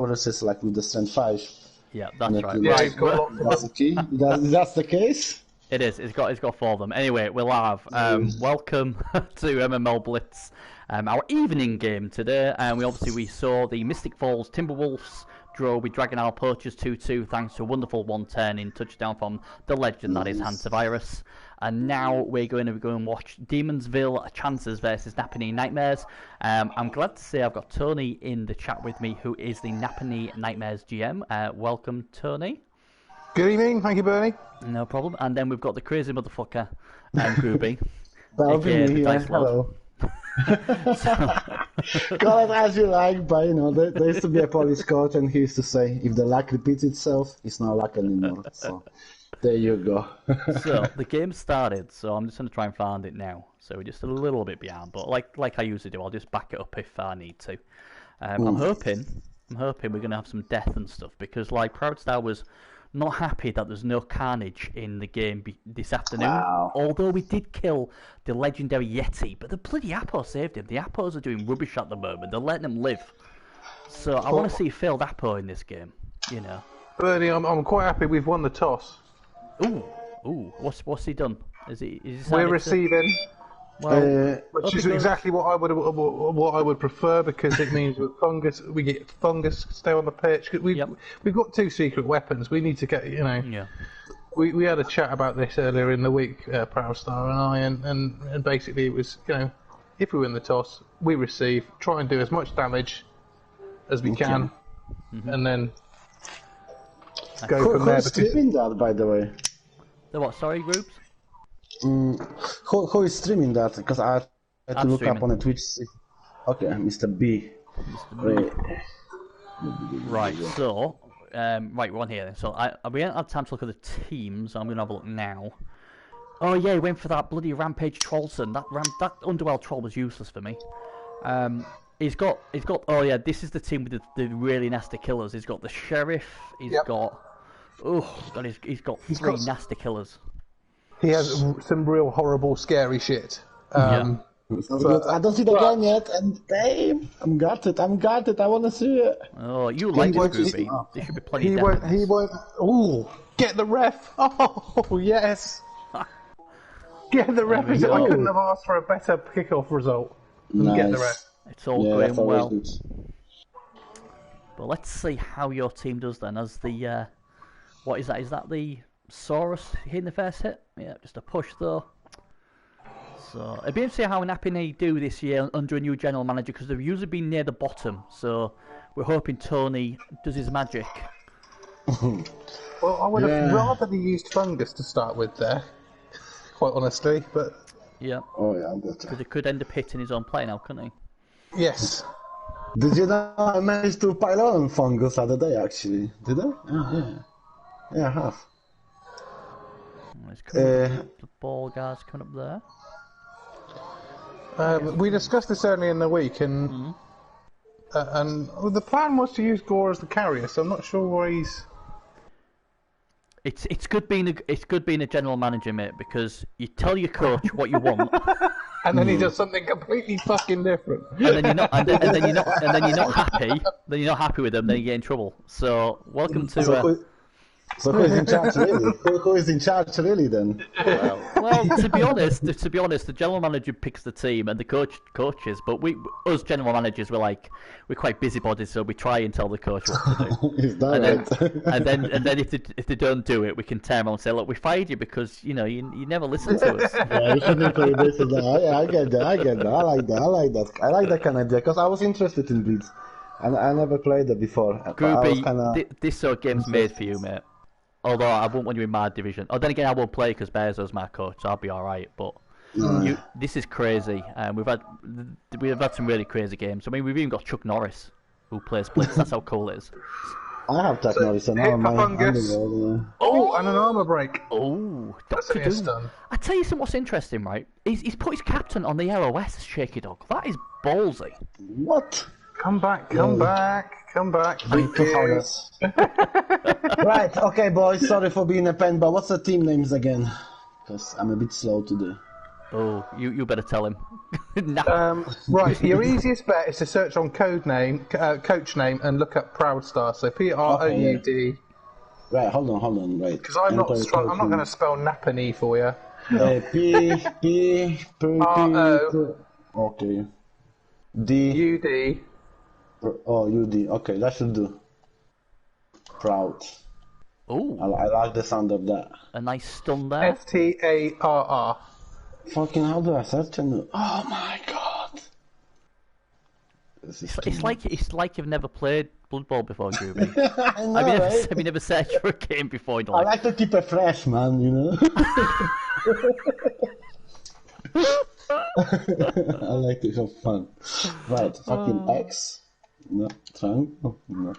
progresses like with the strength 5. Yeah, that's right. Yeah, Right. he's got lots of That's the key. That's the case. It is. It's got 4 of them. Anyway, we'll have welcome to MML Blitz, our evening game today. And we saw the Mystic Falls Timberwolves draw with Dragonile Poachers 2-2 thanks to a wonderful 1-turn touchdown from the legend that is Hantavirus. And now we're going to go and watch Demonsville Chances versus Nappanee Nightmares. I'm glad to say I've got Tony in the chat with me, who is the Nappanee Nightmares GM. Welcome, Tony. Good evening, thank you, Bernie. No problem. And then we've got the crazy motherfucker, Groovy. That'll be me. Hello. Call it as you like, but you know, there used to be a police coach, and he used to say, if the luck repeats itself, it's not luck anymore. So there you go. So the game started, so I'm just going to try and find it now. So we're just a little bit behind, but like I usually do, I'll just back it up if I need to. I'm hoping we're going to have some death and stuff, because like Proudstar was not happy that there's no carnage in the game this afternoon. Wow. Although we did kill the legendary Yeti, but the bloody Apo saved him. The Apos are doing rubbish at the moment. They're letting him live. So I want to see failed Apo in this game, you know. Bernie, I'm quite happy we've won the toss. Ooh, what's he done? Is he We're receiving, which is because... exactly what I would prefer, because it means with fungus we get fungus stay on the pitch. We've got 2 secret weapons. We need to get, you know. Yeah. We had a chat about this earlier in the week, Proudstar and I, and basically it was, you know, if we win the toss, we receive, try and do as much damage as we can, and then go from there. Who's streaming that, by the way? The what? Sorry, groups. Who is streaming that? Because I had to look up on the Twitch. Okay, Mr. B. Right. So, we're on here then. So we haven't had time to look at the teams. So I'm gonna have a look now. Oh yeah, he went for that bloody Rampage Trollson. That Underworld Troll was useless for me. He's got. Oh yeah, this is the team with the really nasty killers. He's got the Sheriff. He's got 3 nasty killers. He has some real horrible, scary shit. I don't see the gun yet, and damn, I'm gutted. I want to see it. Oh, you like this groupie? There should be plenty of deaths. He won't. Ooh, get the ref! Oh yes, get the ref. I couldn't have asked for a better kickoff result than get the ref. It's all going well. But let's see how your team does then. As the what is that? Is that the Saurus hitting the first hit? Yeah, just a push though. So it'd be interesting how Nappanee do this year under a new general manager, because they've usually been near the bottom. So we're hoping Tony does his magic. Well, I would have rather they used fungus to start with there, quite honestly. But yeah, because it could end up hitting his own play now, couldn't he? Yes. Did you know I managed to pile on fungus the other day? Actually, did I? Yeah, I have. The ball guys coming up there. We discussed this earlier in the week, and the plan was to use Gore as the carrier. So I'm not sure why he's. It's good being a general manager, mate, because you tell your coach what you want, and then he does something completely fucking different. And then you're not, and then you're not happy. Then you're not happy with them. Then you get in trouble. So welcome to. So who is in charge really? Who is in charge really then? Well, to be honest, the general manager picks the team and the coaches. But us general managers, we're quite busybodies, so we try and tell the coach what to do. Is that and then if they don't do it, we can turn around and say, look, we fired you because you never listen to us. Yeah, you shouldn't play this. I get that. I like that kind of idea, because I was interested in Blitz, and I never played it before. Groupie, this sort of game's made for you, mate. Although I won't want you in my division. Oh, then again, I won't play because Bezo's my coach, so I'll be all right. But this is crazy. We've had some really crazy games. I mean, we've even got Chuck Norris who plays Blitz. That's how cool it is. I have Chuck Norris and and an armor break. Oh, Dr. Doom. I tell you something. What's interesting, right? He's put his captain on the LOS, Shaky Dog. That is ballsy. What? Come back. Right, okay, boys. Sorry for being a pen, but what's the team names again? Because I'm a bit slow today. Oh, you better tell him. Right, your easiest bet is to search on coach name, and look up Proudstar. So Proud. Right, hold on, right. Because I'm not going to spell Nappanee for you. P. Okay. D. UD. Oh, UD. Okay, that should do. Proud. Ooh, I like the sound of that. a nice stun there. STARR. Fucking how do I search it? Oh my god. It's like you've never played Blood Bowl before, Groovy. I know, right? Have you never searched for a game before? I like to keep it fresh, man, you know? I like to have fun. Right, fucking X. No, triangle. No.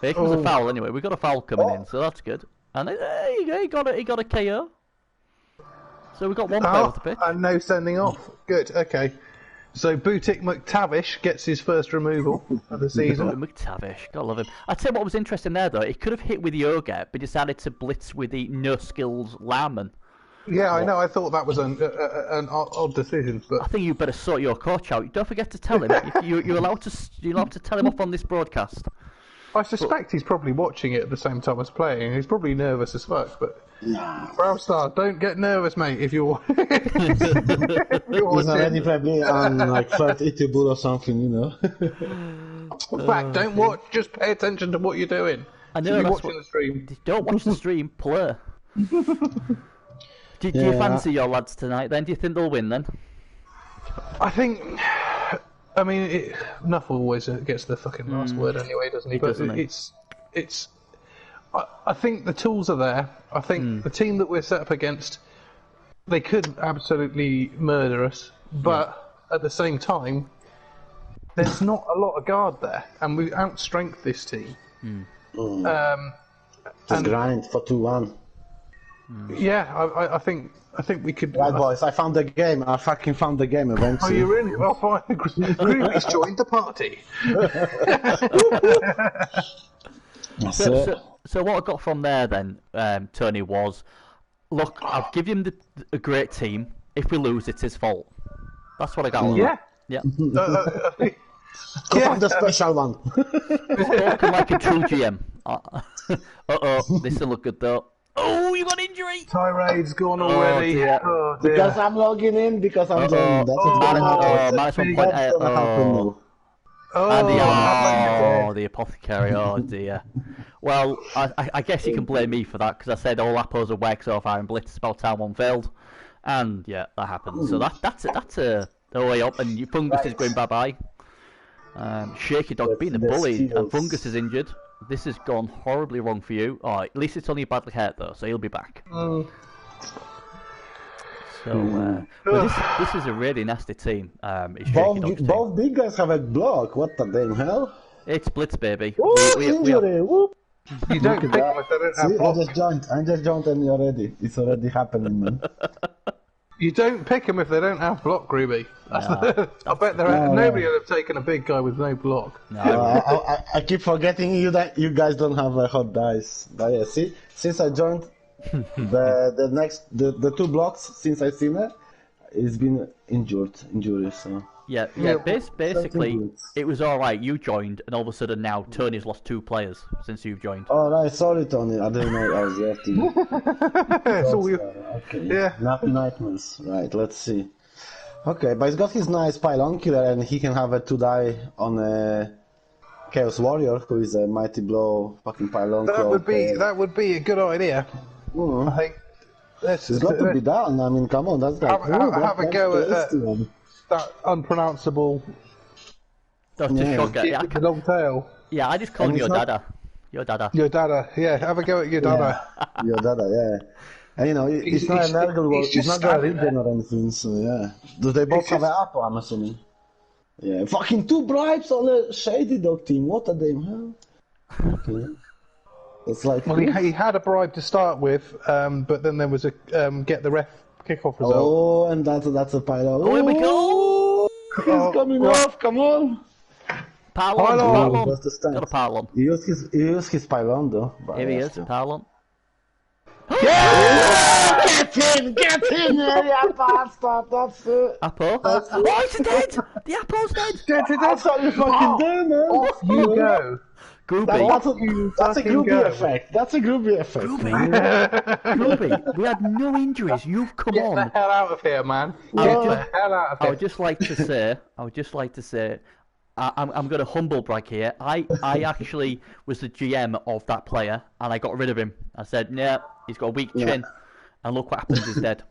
Here comes a foul anyway. We've got a foul coming in, so that's good. And there you go, he got a KO. So we've got one player off the pitch. And no sending off. Good, okay. So Boutique McTavish gets his first removal of the season. McTavish, gotta love him. I'd say what was interesting there though, he could have hit with the Ogre, but decided to blitz with the no skills Lineman. Yeah, I know. I thought that was an odd decision, but I think you better sort your coach out. Don't forget to tell him. You're allowed to tell him off on this broadcast. I suspect he's probably watching it at the same time as playing. He's probably nervous as fuck. But Bravstar, don't get nervous, mate. If you're he's already probably on like first eatable or something, you know. In fact, don't watch. Just pay attention to what you're doing. I know. You're watching the stream. Don't watch the stream. Play. Do you fancy your lads tonight? Then do you think they'll win? Then I think. I mean, Nuff always gets the fucking last word anyway, doesn't he? But it's. I think the tools are there. I think the team that we're set up against, they could absolutely murder us. But at the same time, there's not a lot of guard there, and we outstrength this team. Just grind for 2-1. Yeah, I think we could. Right, boys, I found the game. I fucking found the game eventually. Oh, you really? Well, fine. Groovy's joined the party. So what I got from there then, Tony, was, look, I've given him a great team. If we lose, it's his fault. That's what I got. Yeah. Yeah. Go find the special one. Spoken like a true GM. This will look good though. Oh, you got injury! Tirade's gone already. Dear. Oh, dear. Because I'm logging in, because I'm joining. That's what's gonna happen. minus 1 point. That's gonna happen now. The apothecary. Oh dear. Well, I guess you can blame me for that because I said all Appos are whack so far and Blitz about time one failed, and yeah, that happened. So that's it. That's a way up, and your Fungus is going bye bye. Shaky Dog being a bully, and Fungus is injured. This has gone horribly wrong for you. Oh, at least it's only badly hurt though, so he'll be back. So, this is a really nasty team. Both big guys have a block. What the damn hell? It's Blitz, baby. Injury. Whoop. You don't pick them if they don't have block. I just joined and already. It's already happening, man. You don't pick them if they don't have block, Groovy. I bet nobody would have taken a big guy with no block. I keep forgetting that you guys don't have a hot dice. But yeah, see, since I joined, the 2 blocks since I seen it, it's been injuries. So. Yeah. Basically, it was all right. You joined, and all of a sudden now Tony's lost 2 players since you've joined. Oh right, sorry Tony, I didn't know I was lefty. Okay. Yeah. Nightmares. Right, let's see. Okay, but he's got his nice pylon killer, and he can have a 2 die on a Chaos Warrior, who is a mighty blow fucking pylon. That would be a good idea. I think. It's got to be done. I mean, come on, that's like have a go at that unpronounceable. Long tail. Yeah, I just call him your dada. Your dada. Your dada. Yeah, have a go at your dada. Your dada. Yeah. And you know, it's not an ergo. It's not a region or anything. So yeah. Do they both have an apple? I'm assuming. Yeah. Fucking 2 bribes on a Shady Dog team. What a damn hell. Okay. It's like. Well, he had a bribe to start with, but then there was a get the ref kickoff result. Oh, and that's a pylon. Oh, here we go! He's coming off. Come on. Pylon. Got a pylon. He used his pylon though. Here he is, pylon. Yeah! Get in there, you bastard! That's it. Apple? Oh, he's dead! The Apple's dead! That's what you fucking do, man. Off you go. Groovy. That's a groovy effect. That's a groovy effect. Groovy, we had no injuries. You've come Get on. the hell out of here, man. Get the hell out of here. I would just like to say, I'm going to humble brag here. I actually was the GM of that player, and I got rid of him. I said, nah, he's got a weak chin, and look what happens, he's dead.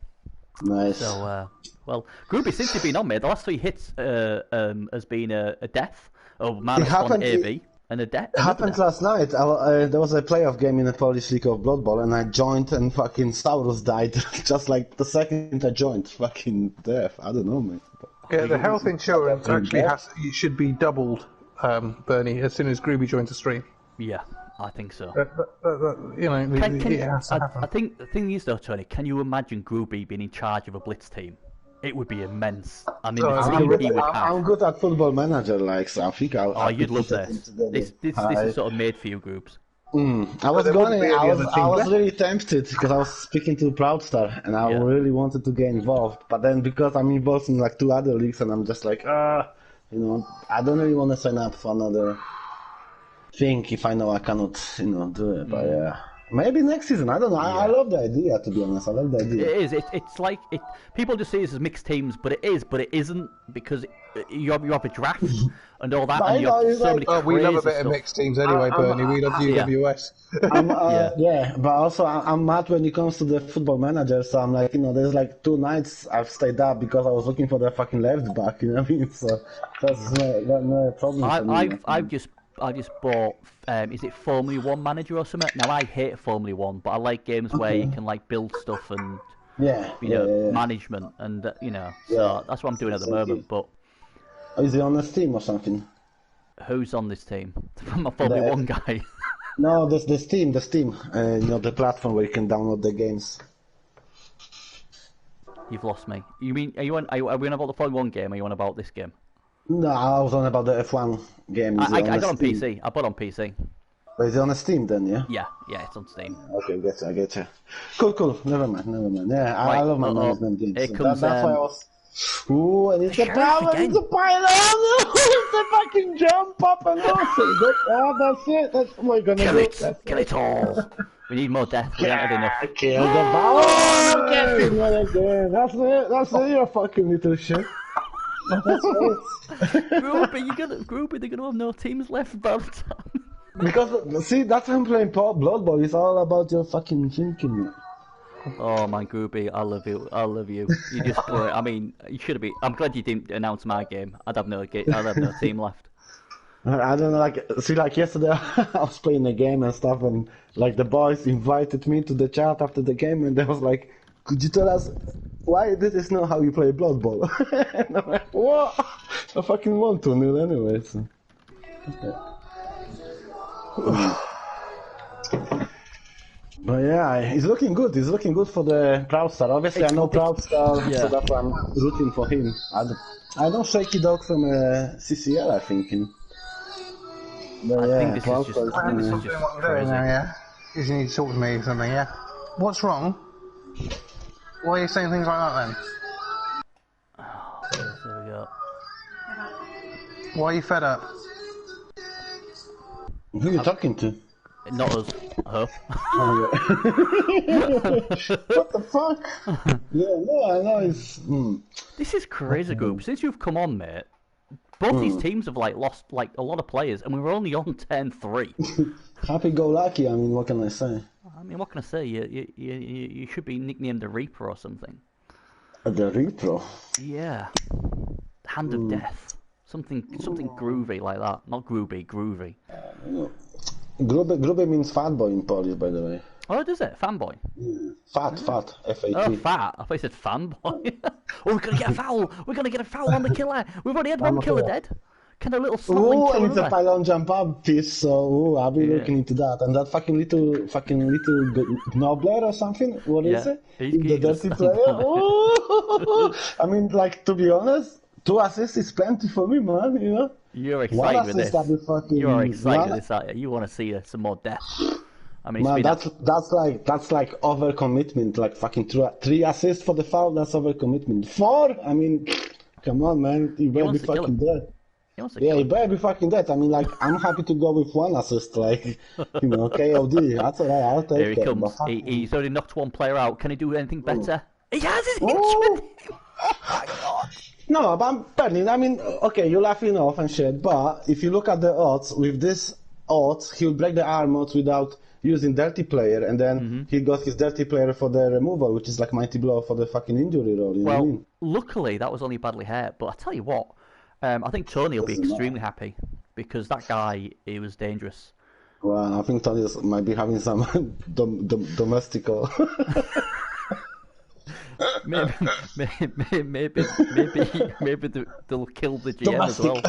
Nice. So, well, Groovy, since you've been on, mate, the last 3 hits has been a death, -1 AV, and a death. It happened last night. There was a playoff game in the Polish League of Blood Bowl, and I joined, and fucking Saurus died just like the second I joined. Fucking death. I don't know, mate. Yeah, the health insurance actually it should be doubled, Bernie, as soon as Groovy joins the stream. Yeah, I think so. You know, it has to happen. I think the thing is though, Tony, can you imagine Groovy being in charge of a Blitz team? It would be immense. I mean, the team he would have. I'm good at Football Manager, like, so I think I'll you'd love this. This is sort of made for you, groups. I was really tempted because I was speaking to Proudstar and I really wanted to get involved, but then because I'm involved in like 2 other leagues and I'm just like, I don't really want to sign up for another thing if I know I cannot, do it. But yeah, maybe next season. I don't know. I love the idea, to be honest. I love the idea. It is. It's like people just see this as mixed teams, but it isn't because you have a draft and all that, and you have so many. We love a bit of mixed teams anyway, Bernie. We love UWS. But also I'm mad when it comes to the Football Manager. So I'm like, there's like 2 nights I've stayed up because I was looking for the fucking left back. You know what I mean? So that's no problem for me. I just bought. Is it Formula 1 Manager or something? Now I hate Formula 1, but I like games where you can like build stuff and management and So that's what I'm doing at the moment. But is he on this team or something? Who's on this team? I'm a Formula 1 guy. No, this team. The platform where you can download the games. You've lost me. You mean are we on about the Formula 1 game? Or are you on about this game? No, I was on about the F1 game. I got on PC. I bought on PC. But is it on Steam then, yeah? Yeah, it's on Steam. Okay, I get you. Cool. Never mind. Yeah, I love my management games. That's why I was... Ooh, and it's a pile! It's a pile! It's a fucking jump up and off! That's it! That's what we're gonna do. Kill it all! We need more death. We haven't had enough. Kill the ball! Oh, get him again! That's it, you fucking little shit. That's right. Groupie, they're gonna have no teams left by the time. Because, see, that's why I'm playing Blood Bowl. It's all about your fucking thinking. Oh man, Groupie, I love you. You just play. I mean, you should have been. I'm glad you didn't announce my game. I'd have no team left. I don't know, like yesterday I was playing a game and stuff, and like the boys invited me to the chat after the game, and they was like, "Could you tell us why this is not how you play Blood Bowl?" And I'm like, "What? I fucking want 2-0 anyway." So. But yeah, he's looking good. He's looking good for the Proudstar. Obviously, I know Proudstar, so that's why I'm rooting for him. I know Shaky Dog from CCL, I think. But I think this is just crazy. Yeah, you need to talk to me or something. Yeah. What's wrong? Why are you saying things like that then? Oh, there we go. Why are you fed up? Who are you talking to? Not us. Her. What the fuck? Yeah, no, I know it's... This is crazy, Group. Since you've come on, mate, both these teams have lost a lot of players, and we were only on 10-3. Happy-go-lucky, I mean, what can I say? I mean, what can I say? You should be nicknamed the Reaper or something. The Reaper? Yeah. Hand of Death. Something groovy like that. Not groovy, groovy. Grube means fat boy in Polish, by the way. Oh, does it? Fanboy? Yeah. Fat, F-A-T. Oh, fat. I thought you said fanboy. Oh, we're going to get a foul. We're going to get a foul on the killer. We've already had one killer dead. Can a little snapping killer and it's a pylon jump up piece, so I'll be looking into that. And that fucking little Nobler or something? What is it? The dirty player? I mean, like, to be honest, 2 assists is plenty for me, man, you know? You're excited with this. You're excited with this, aren't you? You want to see some more death. I mean, Man, that's like overcommitment. Like fucking 3 assists for the foul. That's overcommitment. 4? I mean, come on, man. You better be fucking dead. Yeah, you better be fucking dead. I mean, like, I'm happy to go with 1 assist. Like, you know, KOD. That's alright. I'll take it. Here he comes. He's already knocked 1 player out. Can he do anything better? He has his injured. Oh my god. No, but Bernie, I mean, okay, you're laughing off and shit, but if you look at the odds, with this odds, he'll break the arm odds without using dirty player, and then he got his dirty player for the removal, which is like mighty blow for the fucking injury roll. You know what I mean? Luckily that was only badly hurt, but I tell you what, I think Tony will be extremely happy because that guy, he was dangerous. Well, I think Tony might be having some domestical. maybe they'll kill the GM as well.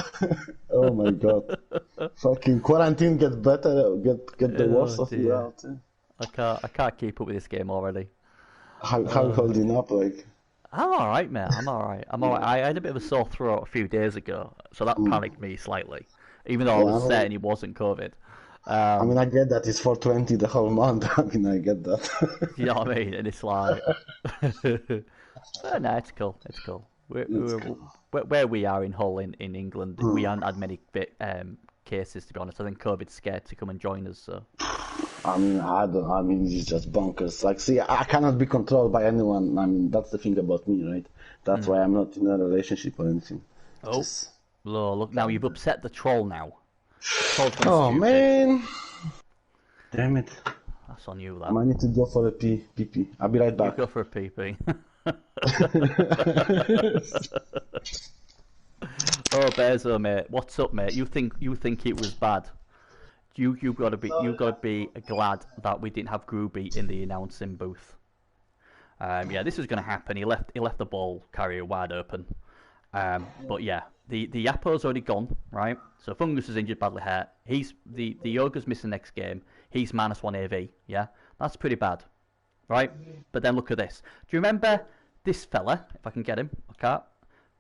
Oh my god! Fucking quarantine get better, get the worst of you out. I can't keep up with this game already. How you holding up, like? I'm alright, mate. I'm alright. I had a bit of a sore throat a few days ago, so that panicked me slightly. Even though I was certain it wasn't COVID. I mean, I get that it's 420 the whole month. I mean, I get that. You know what I mean? And it's like, no, it's cool. It's cool. Where we are in Hull in England, we haven't had many cases, to be honest. I think COVID's scared to come and join us. So. I mean, it's just bonkers. Like, see, I cannot be controlled by anyone. I mean, that's the thing about me, right? That's why I'm not in a relationship or anything. Oh, look, now you've upset the troll now. Oh, man. Damn it. That's on you, that. I might need to go for a pee. I'll be right back. You go for a pee. Oh, Bezo, mate. What's up, mate? You think it was bad? You gotta be glad that we didn't have Groovy in the announcing booth. Yeah, this was gonna happen. He left the ball carrier wide open. But yeah, the Yappo's already gone, right? So Fungus is injured, badly hurt. He's the Yoga's missing next game. He's -1 AV. Yeah, that's pretty bad, right? But then look at this. Do you remember this fella? If I can get him, I can't.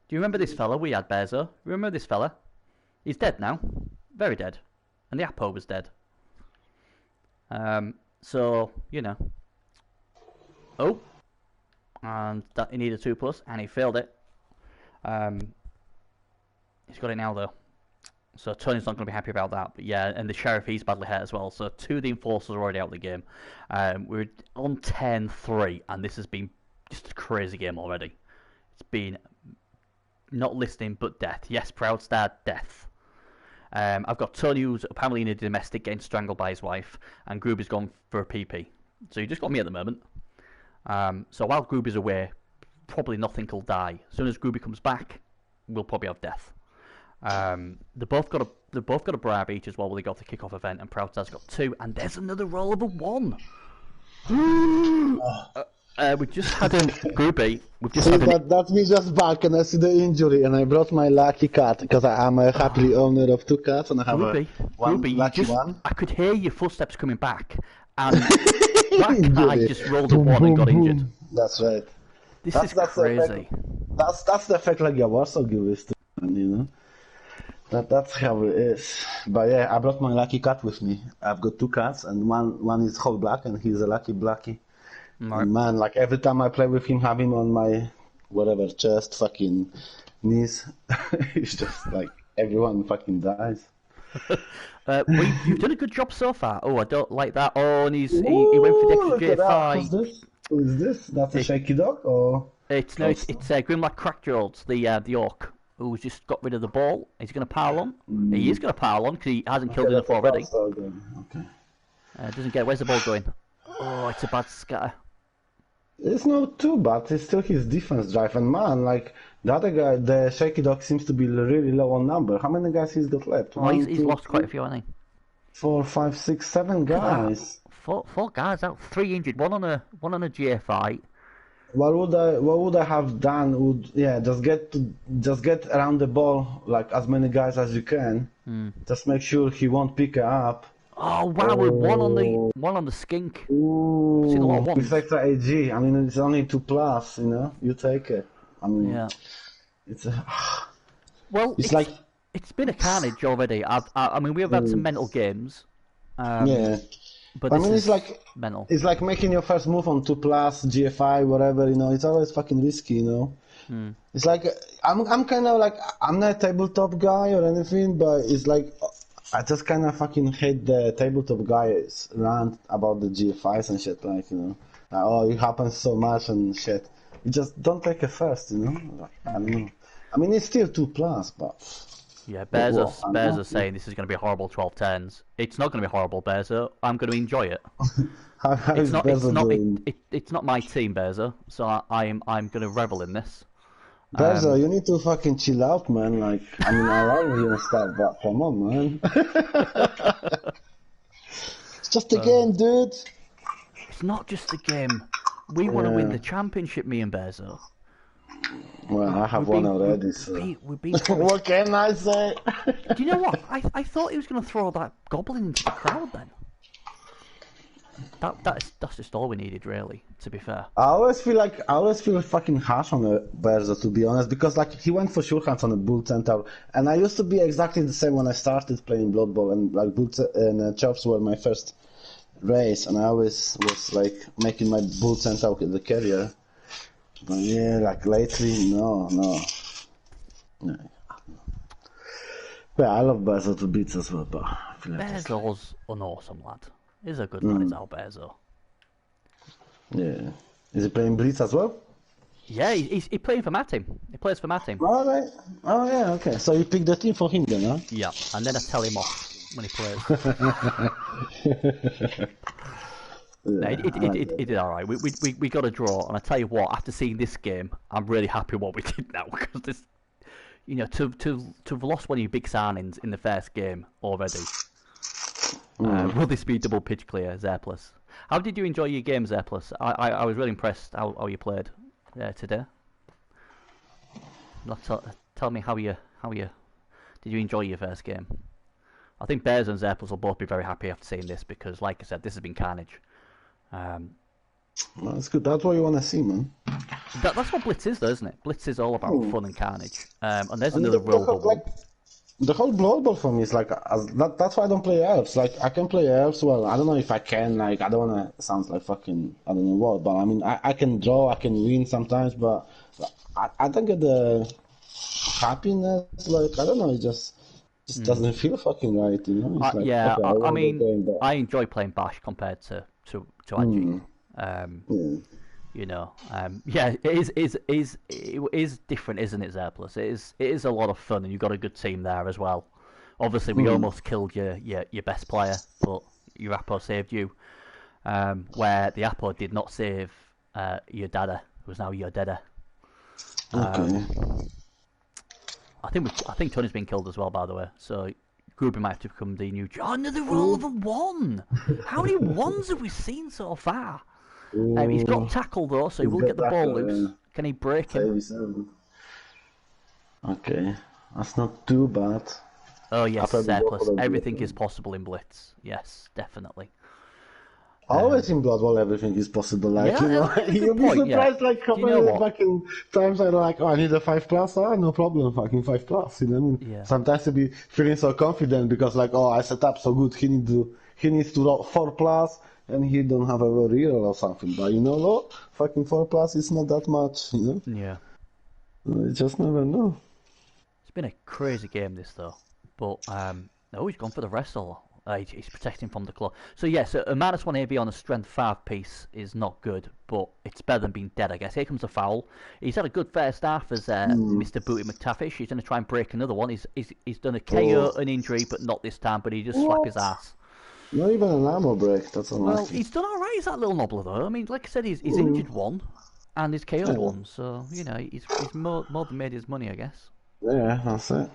Do you remember this fella we had, Bezo? Remember this fella? He's dead now, very dead, and the Yappo was dead. So you know. Oh, and that he needed 2+, and he failed it. He's got it now though, so Tony's not going to be happy about that. But yeah, and the Sheriff, he's badly hurt as well. So 2 of the enforcers are already out of the game. We're on 10-3, and this has been just a crazy game already. It's been not listening but death. Yes, Proud Star, death. I've got Tony, who's apparently in a domestic, getting strangled by his wife, and Gruby's gone for a PP. So you just got me at the moment. So while Gruby's away, probably nothing will die. As soon as Gruby comes back, we'll probably have death. They both got a bribe each as well. When they got the kickoff event, and Proudstar's got 2, and there's another roll of a 1. We just had a Gruby. That's me just back, and I see the injury, and I brought my lucky cat because I'm a happily owner of 2 cats, and I have one lucky one. I could hear your footsteps coming back, and that guy just rolled a 1 and got injured. That's right. This is crazy. That's the effect like Warsaw gives to, you know. That's how it is. But yeah, I brought my lucky cat with me. I've got 2 cats, and one is whole black, and he's a lucky blackie. Right. Man, like every time I play with him, have him on my whatever chest, fucking knees. It's just like everyone fucking dies. You've done a good job so far. Oh, I don't like that. Oh, and he went for the extra J5. Who is this? That's a shaky dog, or it's Grimlock Crackjolds, the orc, who's just got rid of the ball. He's going to pile on. He is going to pile on because he hasn't killed enough already. Okay. Doesn't get. Where's the ball going? Oh, it's a bad scatter. It's not too bad. It's still his defense drive, and man, like the other guy, the shaky dog seems to be really low on number. How many guys he's got left? Oh, he's lost quite a few, hasn't he? 4, 5, 6, 7 guys. Four guys out, 3 injured, one on a GFI. What would I have done? Just get around the ball like as many guys as you can. Just make sure he won't pick it up. Oh wow! One on the skink. Ooh, seen a lot of ones. It's extra AG. I mean, it's only 2+. You know, you take it. I mean, yeah. It's a. Well, it's been a carnage already. I mean, we have had some mental games. Yeah. But I this mean, is mental. it's like making your first move on 2+, GFI, whatever, you know, it's always fucking risky, you know. It's like, I'm kind of like, I'm not a tabletop guy or anything, but it's like, I just kind of fucking hate the tabletop guys rant about the GFIs and shit, like, you know, like, oh, it happens so much and shit. You just don't take it first, you know. Like, I don't know. I mean, it's still 2+, but. Yeah, Bears are saying this is going to be a horrible 12 turns. It's not going to be horrible, Bearzer. I'm going to enjoy it. How is Bearzer doing? It's not my team, Bearzer, so I'm going to revel in this. Bearzer, you need to fucking chill out, man. Like, I mean, I love you and stuff, but come on, man. It's just a game, dude. It's not just a game. We want to win the championship, me and Bearzer. Well, I have one already, so... What can I say? Do you know what? I thought he was going to throw that goblin into the crowd then. That's just all we needed, really, to be fair. I always feel fucking harsh on the Bearzer, to be honest, because like he went for sure hands on a Bull Centaur, and I used to be exactly the same when I started playing Blood Bowl, and like Bull and Chops were my first race, and I always was like making my Bull Centaur the carrier. But yeah, like lately, no. Well, I love Bearzer to bits as well, but I feel like Bearzer's an awesome lad. He's a good lad, is our Bearzer. Yeah. Is he playing Blitz as well? Yeah, he's playing for my team. He plays for my team. Oh, right. Oh, yeah, okay. So you picked the team for him then, huh? Yeah, and then I tell him off when he plays. No, it did alright. We got a draw, and I tell you what, after seeing this game, I'm really happy what we did now, because this, you know, to have lost one of your big signings in the first game already. Will this be double pitch clear, Zerplus? How did you enjoy your game, Zerplus? I was really impressed how you played today. Tell me how you did you enjoy your first game? I think Bears and Zerplus will both be very happy after seeing this, because, like I said, this has been carnage. Well, that's good. That's what you want to see, man. That's what Blitz is, though, isn't it? Blitz is all about fun and carnage. And there's another role. The whole Blood Bowl for me is like that's why I don't play elves. Like I can play elves. Well, I don't know if I can. Like I don't want to sound like fucking I don't know what, but I mean I can draw, I can win sometimes, but I don't get the happiness. Like I don't know, it just doesn't feel fucking right, you know. It's like, yeah, okay, I mean, I enjoy playing Bash compared to Angie. You know, yeah, it is different, isn't it, Zerplus? It is a lot of fun, and you've got a good team there as well. Obviously, we almost killed your best player, but your Apo saved you. Where the Apo did not save your Dada, who is now your Dada. Okay. I think Tony's been killed as well, by the way. So Gruber might have to become the new. Oh, another roll of a 1. How many 1s have we seen so far? He's got tackle though, so he will get the ball loose. Yeah. Can he break him? Okay, that's not too bad. Oh yes, Surplus. Everything is possible in Blitz. Yes, definitely. Always in Blood Bowl, everything is possible. Like yeah, you'll be surprised. Yeah. Like how many fucking times I'm like, oh, I need a 5+. Oh, no problem, fucking 5+. You know, yeah. Sometimes you be feeling so confident because like, oh, I set up so good. He needs to roll 4+, and he don't have a reroll or something. But you know what? Fucking 4+ is not that much. You know. Yeah. You just never know. It's been a crazy game, this though. But no, he's gone for the wrestle. He's protecting from the claw. So yeah, so a -1 AB on a strength 5 piece is not good, but it's better than being dead, I guess. Here comes a foul. He's had a good first half as Mr. Booty McTaffish. He's going to try and break another one. He's done a KO, an injury, but not this time. But he just slapped his ass. Not even an ammo break. That's unlucky. Well, he's done all right. He's that little knobbler though. I mean, like I said, he's injured one, and he's KO'd one. So you know, he's more than made his money, I guess. Yeah, that's it.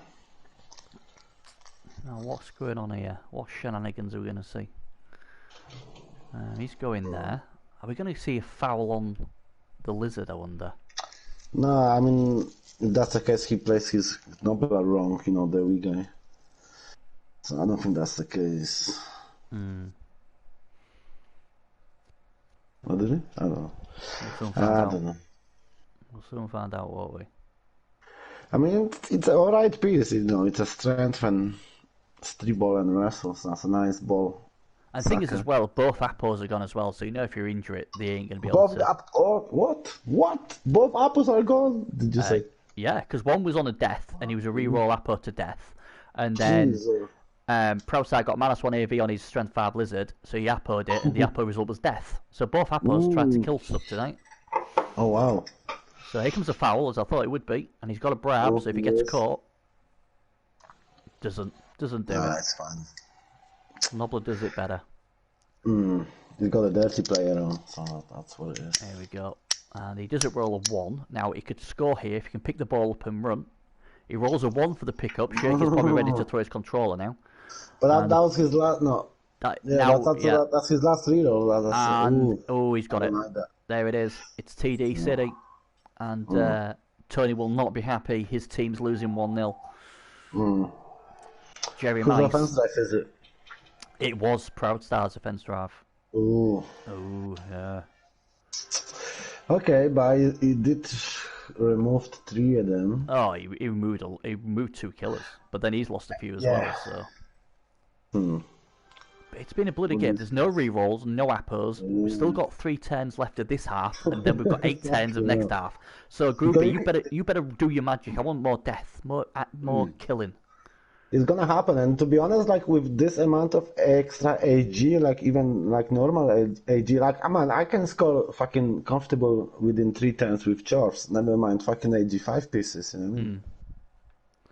Now, what's going on here? What shenanigans are we going to see? He's going there. Are we going to see a foul on the lizard, I wonder? No, I mean, if that's the case, he plays his number wrong, you know, the wee guy. So I don't think that's the case. What did he? I don't know. I don't know. We'll soon find out, won't we? I mean, it's an alright piece, you know, it's a strength and street ball and wrestle, so that's a nice ball. And the thing is as well, both Appos are gone as well, so you know if you're injured, they ain't going to be able to... What? Both Appos are gone? Did you say? Yeah, because one was on a death, and he was a reroll Appo to death. And then Prouside got -1 AV on his Strength 5 Lizard, so he Appo'd it, and the Appo result was death. So both Appos tried to kill stuff tonight. Oh, wow. So here comes a foul, as I thought it would be, and he's got a Brab, so if he gets caught, doesn't do it. That's fine. Nobler does it better. He's got a dirty player on, so that's what it is. There we go. And he does it roll a 1. Now, he could score here if he can pick the ball up and run. He rolls a 1 for the pickup. Shaky's probably ready to throw his controller now. But that was his last... No. That's his last reroll. Oh, he's got it. Like there it is. It's TD City. And Tony will not be happy. His team's losing 1-0. Jerry Mice. Whose offense drive is it? It was Proud Star's offense drive. Oh, yeah. Okay, but he did remove 3 of them. Oh, he removed 2 killers, but then he's lost a few as well. So. But it's been a bloody game. There's no rerolls, no Appos. We've still got 3 turns left of this half, and then we've got 8 turns of next half. So, Groovy, you better do your magic. I want more death, more killing. It's gonna happen, and to be honest, like with this amount of extra AG, like even like normal AG, like I can score fucking comfortable within 3 turns with chores. Never mind fucking AG 5 pieces. You know what I mean?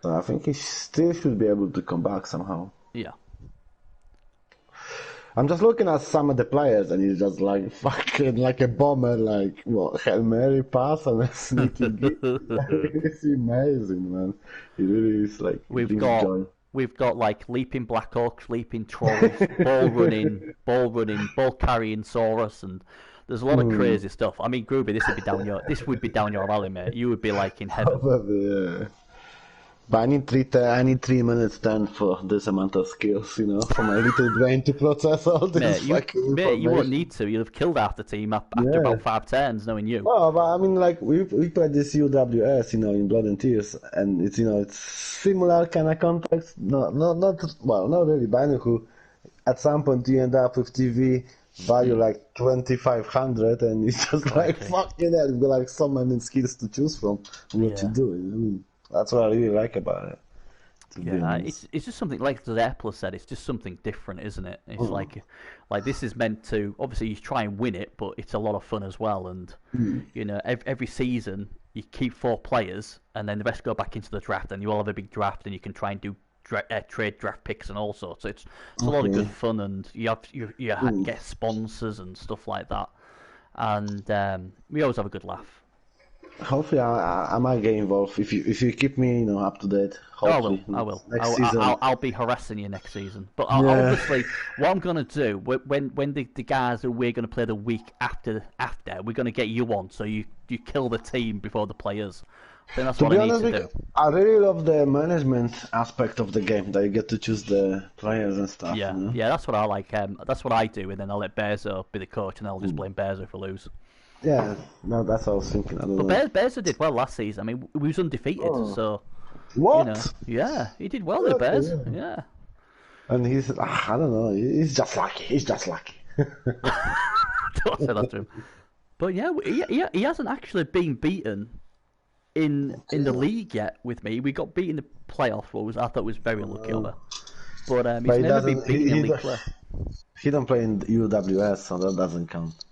So I think he still should be able to come back somehow. Yeah. I'm just looking at some of the players, and he's just like fucking like a bomber, like what Hail Mary pass and a sneaky gig. It's amazing, man. He really is like. We've got like leaping Blackhawks, leaping Trolls, ball running, ball carrying Saurus, and there's a lot of crazy stuff. I mean, Groovy, this would be down your alley, mate. You would be like in heaven. Yeah. But I need 3 minutes then for this amount of skills, you know, for my little brain to process all this. Mate, you won't need to. You'll have killed half the team after about 5 turns, knowing you. Well, but I mean, like we played this UWS, you know, in Blood and Tears, and it's it's similar kind of context. Not really. But anywho, at some point you end up with TV value like 2,500, and it's just like fucking hell. You've got like so many skills to choose from. What you do, you know what I mean? That's what I really like about it. It's just something like Zeppler said. It's just something different, isn't it? It's like this is meant to obviously you try and win it, but it's a lot of fun as well. And you know, every season you keep 4 players, and then the rest go back into the draft, and you all have a big draft, and you can try and do trade draft picks and all sorts. So it's a lot of good fun, and you get sponsors and stuff like that, and we always have a good laugh. Hopefully, I might get involved if you keep me, up to date. Hopefully, I will. I'll be harassing you next season. But obviously, what I'm gonna do when the guys who we're gonna play the week after, we're gonna get you on, so you kill the team before the players. Then that's what I need to do. I really love the management aspect of the game, that you get to choose the players and stuff. Yeah, you know? Yeah, that's what I like. That's what I do, and then I'll let Bezo be the coach, and I'll just blame Bezo if we lose. Yeah, no, that's what I was thinking. But Bezo did well last season. I mean, we was undefeated, so... What? Yeah, he did well there, Bears. Yeah. And he's, I don't know, he's just lucky. Don't say that to him. But yeah, he hasn't actually been beaten in the league yet with me. We got beaten in the playoff, I thought was very lucky over. But he's never been beaten in league play. He don't play in UWS, so that doesn't count.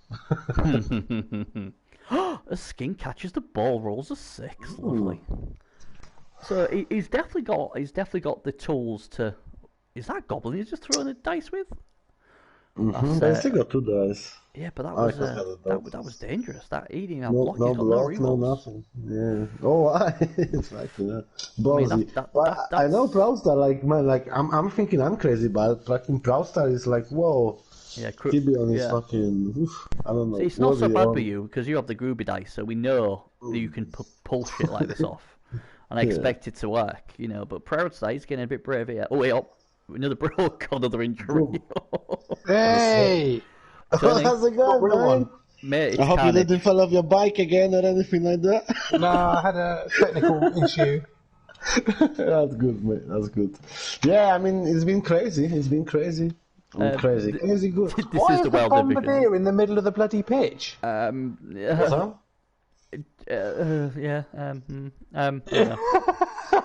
A skin catches the ball, rolls a 6. Lovely. So he's definitely got the tools to. Is that Goblin he's just throwing a dice with? They still got 2 dice. Yeah, but that was dangerous. That he didn't have block. No He's got block, no no nothing. Yeah. Oh, why? It's like ballsy. I know Proudstar. Like man, like I'm thinking I'm crazy, but fucking Proudstar is like whoa. Yeah, Tibby on his fucking. Oof, I don't know. See, it's not so bad for you because you have the Groovy dice, so we know that you can pull shit like this off. And I expect it to work, But Proudstar, he's getting a bit brave here. Oh wait, another another injury. Hey. How's it going, man? Mate, I hope you didn't fall off your bike again or anything like that. No, I had a technical issue. That's good, mate. That's good. Yeah, I mean, it's been crazy. Crazy good. This Why is the the World Division. Bombardier in the middle of the bloody pitch? Yeah. Yeah.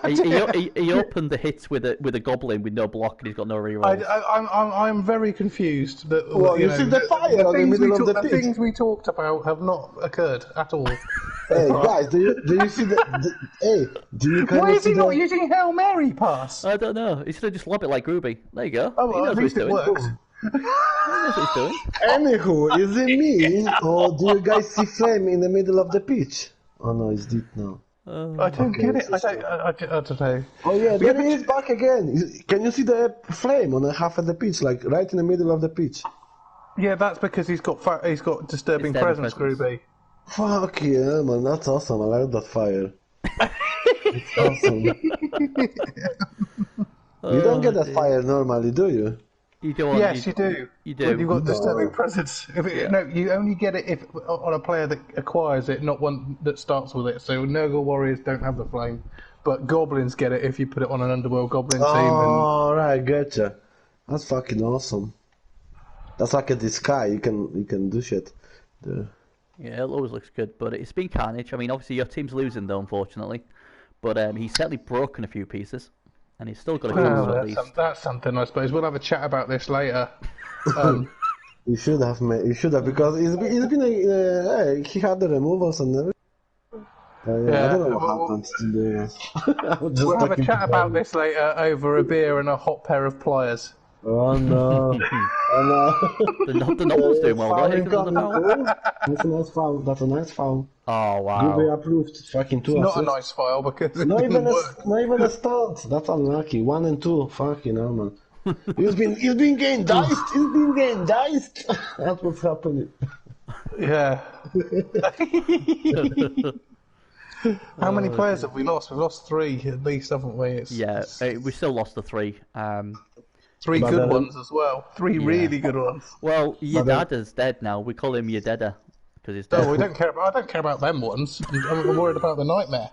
He opened the hits with a goblin with no block, and he's got no rerolls. I'm very confused. That Well, you see the fire on the middle of the the pitch. things we talked about have not occurred at all. Hey guys, do you see hey, do you Why is he not using Hail Mary pass? I don't know. He should have just lobbed it like Ruby. There you go. Oh, He well, knows at what he's least it doing. works. He knows what he's doing. Anywho, is it me or do you guys see flame in the middle of the pitch? Oh no, it's deep now. I don't get it. I don't know. Oh yeah, there he is back again. Can you see the flame on the half of the pitch, like right in the middle of the pitch? Yeah, that's because he's got disturbing presence, Groovy. Fuck yeah, man, that's awesome. I like that fire. It's awesome. You don't get that fire normally, do you? You don't. Yes, you do. You do. When you've got disturbing presence. No, you only get it if on a player that acquires it, not one that starts with it. So Nurgle Warriors don't have the flame, but Goblins get it if you put it on an Underworld Goblin team. Oh, right, gotcha. That's fucking awesome. That's like a Disguise. You can do shit there. Yeah, it always looks good, but it's been carnage. I mean, obviously your team's losing though, unfortunately. But he's certainly broken a few pieces, and he's still got a couple at least. That's something, I suppose. We'll have a chat about this later. You should have, mate. You should have, because he had the removals and everything. I don't know what happened to We'll have a chat about this later over a beer and a hot pair of pliers. Oh no! The Novel's doing well, though. That's a nice foul. That's a nice foul. Oh wow! Will be approved. Fucking two. Not a nice foul because not even a stunt. That's unlucky. 1 and 2. Fucking hell, man. He's been getting diced. He's been getting diced. That's what's happening. Yeah. How many players have we lost? We've lost 3 at least, haven't we? We still lost the 3. 3 good ones as well. 3 really good ones. Well, your dad is dead now. We call him your dada because he's dead. No, we don't care. I don't care about them ones. I'm worried about the nightmare.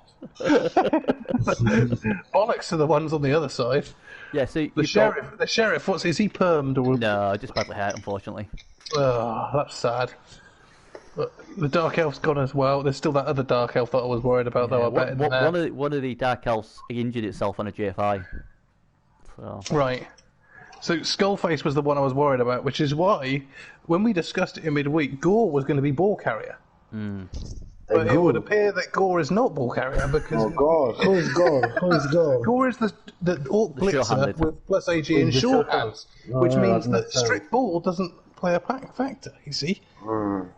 Bollocks to the ones on the other side. Yeah. So the sheriff. Is he permed or? No, just badly hurt, unfortunately. Oh, that's sad. But the Dark Elf's gone as well. There's still that other Dark Elf that I was worried about, though. I bet one of the Dark Elves injured itself on a GFI. So. Right. So Skullface was the one I was worried about, which is why, when we discussed it in midweek, Gore was going to be ball carrier. But it would appear that Gore is not ball carrier because... Oh God, who's Gore? Who's Gore? Gore is the Orc Blitzer with plus AG and shorthands, which means that strict ball doesn't play a factor, you see.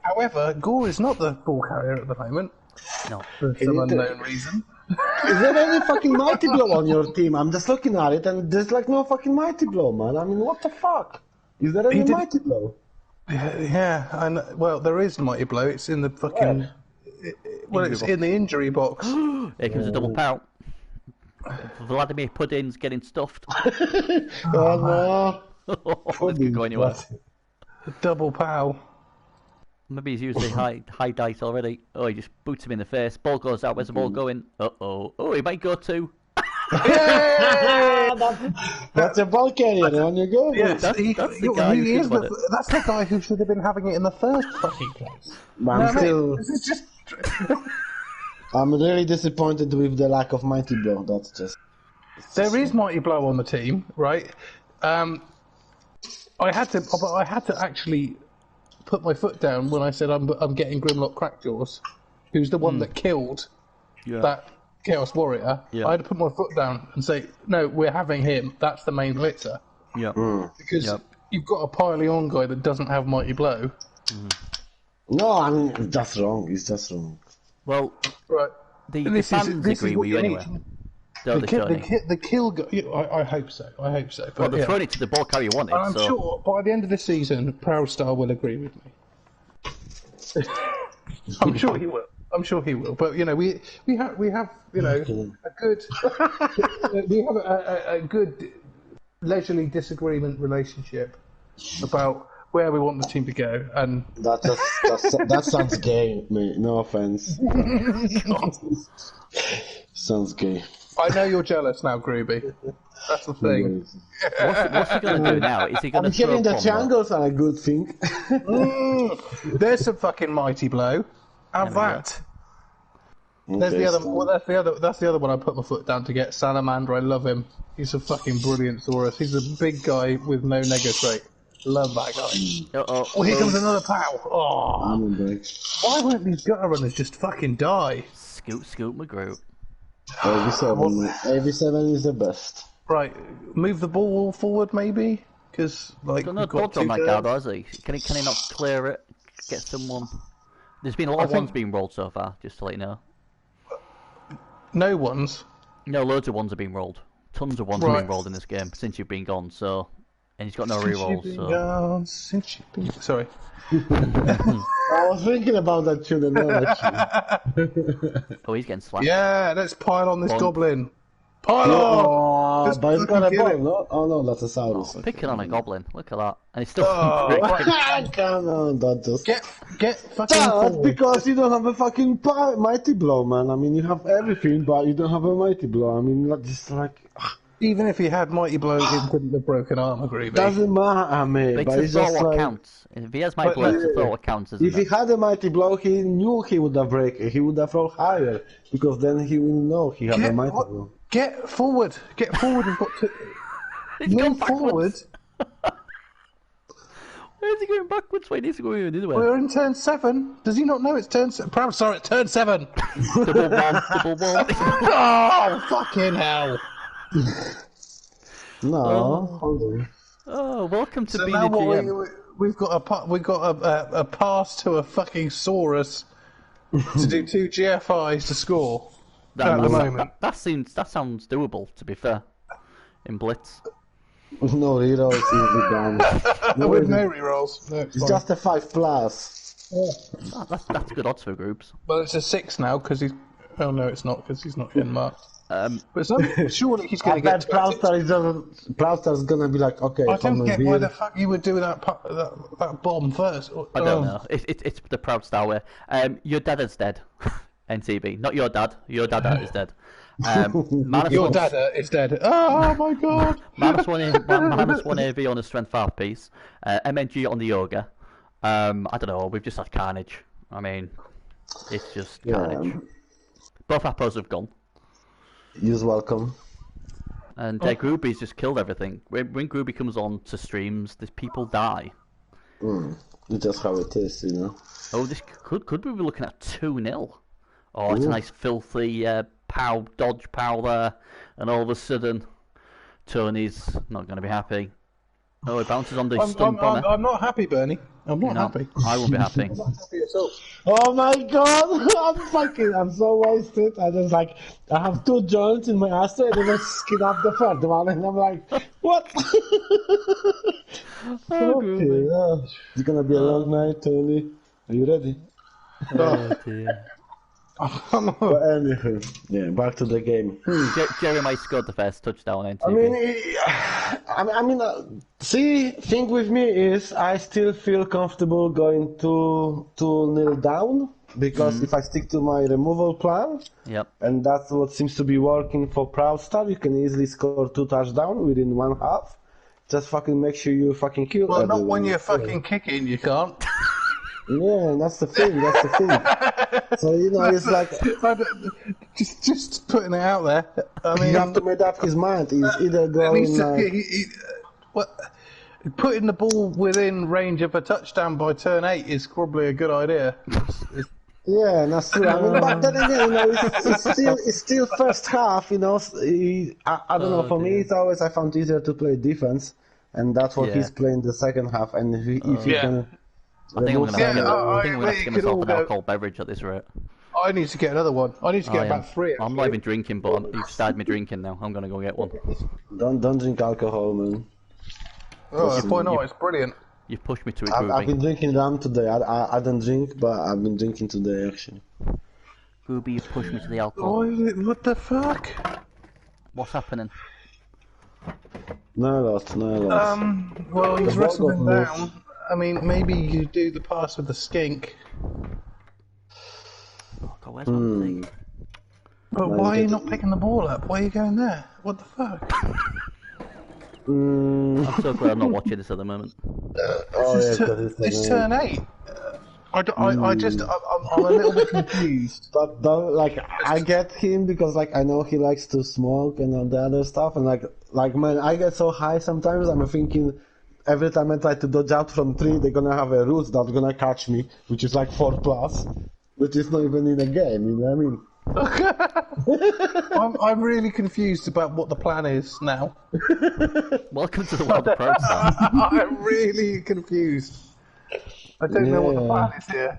However, Gore is not the ball carrier at the moment. No. For some unknown reason. Is there any fucking Mighty Blow on your team? I'm just looking at it and there's like no fucking Mighty Blow, man. I mean, what the fuck? Is there any Mighty Blow? Yeah, well, there is Mighty Blow. It's in the fucking... it's in the injury box. Here comes a double pout. Vladimir Pudding's getting stuffed. Oh no. This could go anywhere. Double pow. Maybe he's used the high dice already. Oh, he just boots him in the face. Ball goes out. Where's the ball going? Uh-oh. Oh, he might go too. That's a ball carrier. On you go. Yeah, that's the guy that's the guy who should have been having it in the first fucking place. This is just... I'm really disappointed with the lack of Mighty Blow. That's just... There is Mighty Blow on the team, right? I had to actually put my foot down when I said I'm getting Grimlock Crackjaws, who's the one that killed that Chaos Warrior. I had to put my foot down and say, no, we're having him. That's the main blitzer. Because you've got a Pyleon guy that doesn't have Mighty Blow. No, I mean, that's wrong. It's just wrong. Well, right. The fans agree with you anyway. The kill guy, I hope so. I hope so. Well, they're throwing it to the ball carrier wanted. I'm sure by the end of the season, Proud will agree with me. I'm sure he will. But we have a good leisurely disagreement relationship about where we want the team to go, and that sounds gay, mate. No offense. Sounds gay. I know you're jealous now, Groovy. That's the thing. What's he going to do now? Is he going to throw Killing the bomb, triangles are a good thing. There's some fucking mighty blow. Have that. There's the other. Well, that's the other one I put my foot down to get. Salamander. I love him. He's a fucking brilliant Saurus. He's a big guy with no nega trait. Love that guy. Oh, here comes another pow. Oh. Why won't these gutter runners just fucking die? Scoot my group. AV7 is the best. Right, move the ball forward maybe? Because, like, Got no dodge on that guard, has he? Can he not clear it? Get someone... There's been a lot of ones being rolled so far, just to let you know. No ones? No, loads of ones are being rolled. Tons of ones have been rolled in this game since you've been gone, so... And he's got no rerolls, so... Since you've been... Sorry. I was thinking about that too, actually. Oh, he's getting slapped. Yeah, let's pile on this goblin. Pile on! But he's got a bomb, no? Oh no, that's a Saurus. Oh, picking on a goblin, look at that. And he's still... Come on, don't just... Get fucking That's forward. because you don't have a fucking mighty blow, man. I mean, you have everything, but you don't have a mighty blow. I mean, just like... Even if he had mighty blow, it wouldn't have broken armor, Groovy. Doesn't matter, mate. But it's just what counts. If he has mighty blow, it's just what counts, isn't If he had a mighty blow, he knew he would have break. He would have rolled higher, because then he will know he had a mighty blow. Get forward. Get forward. We've got to... Move forward. Where is he going backwards? Why needs to go the other way? We're in turn 7. Does he not know it's turn 7? Perhaps, sorry, it's turn 7. Double one. Oh, fucking hell. No. Oh, welcome to So being now the GM. we've got a pass to a fucking Saurus to do 2 GFIs to score at the moment. That sounds doable, to be fair, in Blitz. With no rerolls, easy down. With no rerolls. No, it's just a 5+. Oh, that's good odds for groups. Well, it's a 6 now because he's... Oh no, it's not because he's not getting marked. But surely he's going to get... Proudstar's going to be like, okay... I don't get why the fuck you would do that bomb first. I don't know. It's the Proud Star way. Your dad is dead. NTB. Not your dad. Your dada is dead. Your dada is dead. Oh my god! Minus one AV on a strength 5 piece. MNG on the yoga. I don't know. We've just had carnage. I mean, it's just carnage. Both appos have gone. You're welcome. And Grooby's just killed everything. When Grooby comes on to streams, these people die. It's just how it is, you know. Oh, this could we be looking at 2-0? Oh, it's a nice filthy dodge pow there, and all of a sudden, Tony's not going to be happy. Oh, it bounces on the stump on it. I'm not happy, Bernie. I'm not happy. I won't be happy. I'm not happy at all. Oh my god! I'm so wasted. I have 2 joints in my ass and then I skin up the third one and I'm like, what? Okay, it's gonna be a long night, Tony. Are you ready? Oh dear. But anything, yeah, back to the game. Jeremiah scored the first touchdown on NTV. Thing with me is I still feel comfortable going 2-0 down, because if I stick to my removal plan, and that's what seems to be working for Proudstar, you can easily score 2 touchdowns within 1 half. Just fucking make sure you fucking kill Well, everyone. not when you're fucking kicking, you can't. Yeah, that's the thing. So, you know, it's like... Just putting it out there. I mean... You have to make up his mind. He's either going putting the ball within range of a touchdown by turn 8 is probably a good idea. Yeah, that's true. I mean, but then again, you know, it's still first half, you know. I don't know, for me, it's always, I found easier to play defense, and that's what he's playing the second half, and if he can... I think I'm going to have to get myself an alcohol beverage at this rate. I need to get another one. I need to get about 3. I'm not even drinking, but you've started me drinking now. I'm going to go get one. Don't drink alcohol, man. Oh, why not? It's brilliant. You've pushed me to it, I've been drinking rum today. I don't drink, but I've been drinking today, actually. Gooby, you've pushed me to the alcohol. What the fuck? What's happening? No loss. Well, he's wrestling him down. I mean, maybe you do the pass with the skink. Oh, God, where's my thing? But why are you not picking the ball up? Why are you going there? What the fuck? I'm so glad I'm not watching this at the moment. It's turn 8. I'm a little bit confused. But like, I get him because like I know he likes to smoke and all the other stuff, and like man, I get so high sometimes. I'm thinking every time I try to dodge out from 3, they're gonna have a root that's gonna catch me, which is like 4+, which is not even in a game. You know what I mean? I'm really confused about what the plan is now. Welcome to the world of Pro Stars. I'm really confused. I don't know what the plan is here.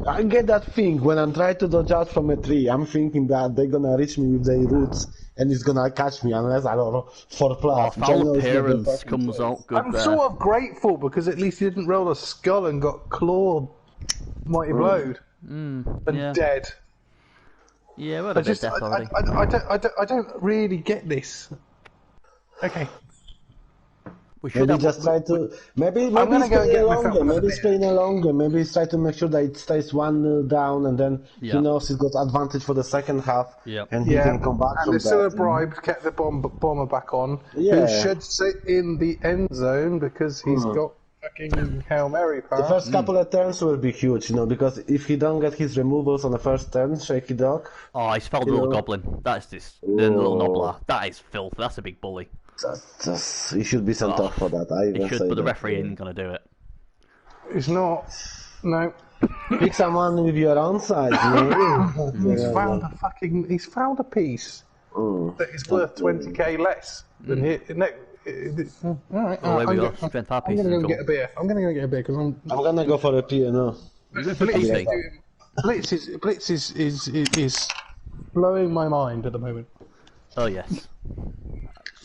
I get that thing when I'm trying to dodge out from a tree. I'm thinking that they're gonna reach me with their roots and it's gonna catch me unless I don't know 4+. Foul appearance comes out good. I'm sort of grateful because at least he didn't roll a skull and got clawed, mighty blowed, and dead. Yeah, we're a bit death already. I don't really get this. Okay. We should maybe just try to maybe I'm gonna go and get longer. Maybe stay longer. Maybe try to make sure that it stays 1-0 down, and then he knows he's got advantage for the second half, and he can come back. And there's still a bribe. Kept the bomber back on. Who should sit in the end zone because he's got fucking Hail Mary power. The first couple of turns will be huge, because if he don't get his removals on the first turn, shaky dog. Oh, he's fouled the little goblin. That's this the little nobbler. That is filth. That's a big bully. He should be sent off for that. He should, but the referee ain't gonna do it. He's not. No. Pick someone with your own side. He's found a piece that is worth 20k less than Alright. Oh, there we go. Strength half piece. I'm gonna go get a beer. Because I'm gonna go for a P&O. Blitz is blowing my mind at the moment. Oh yes.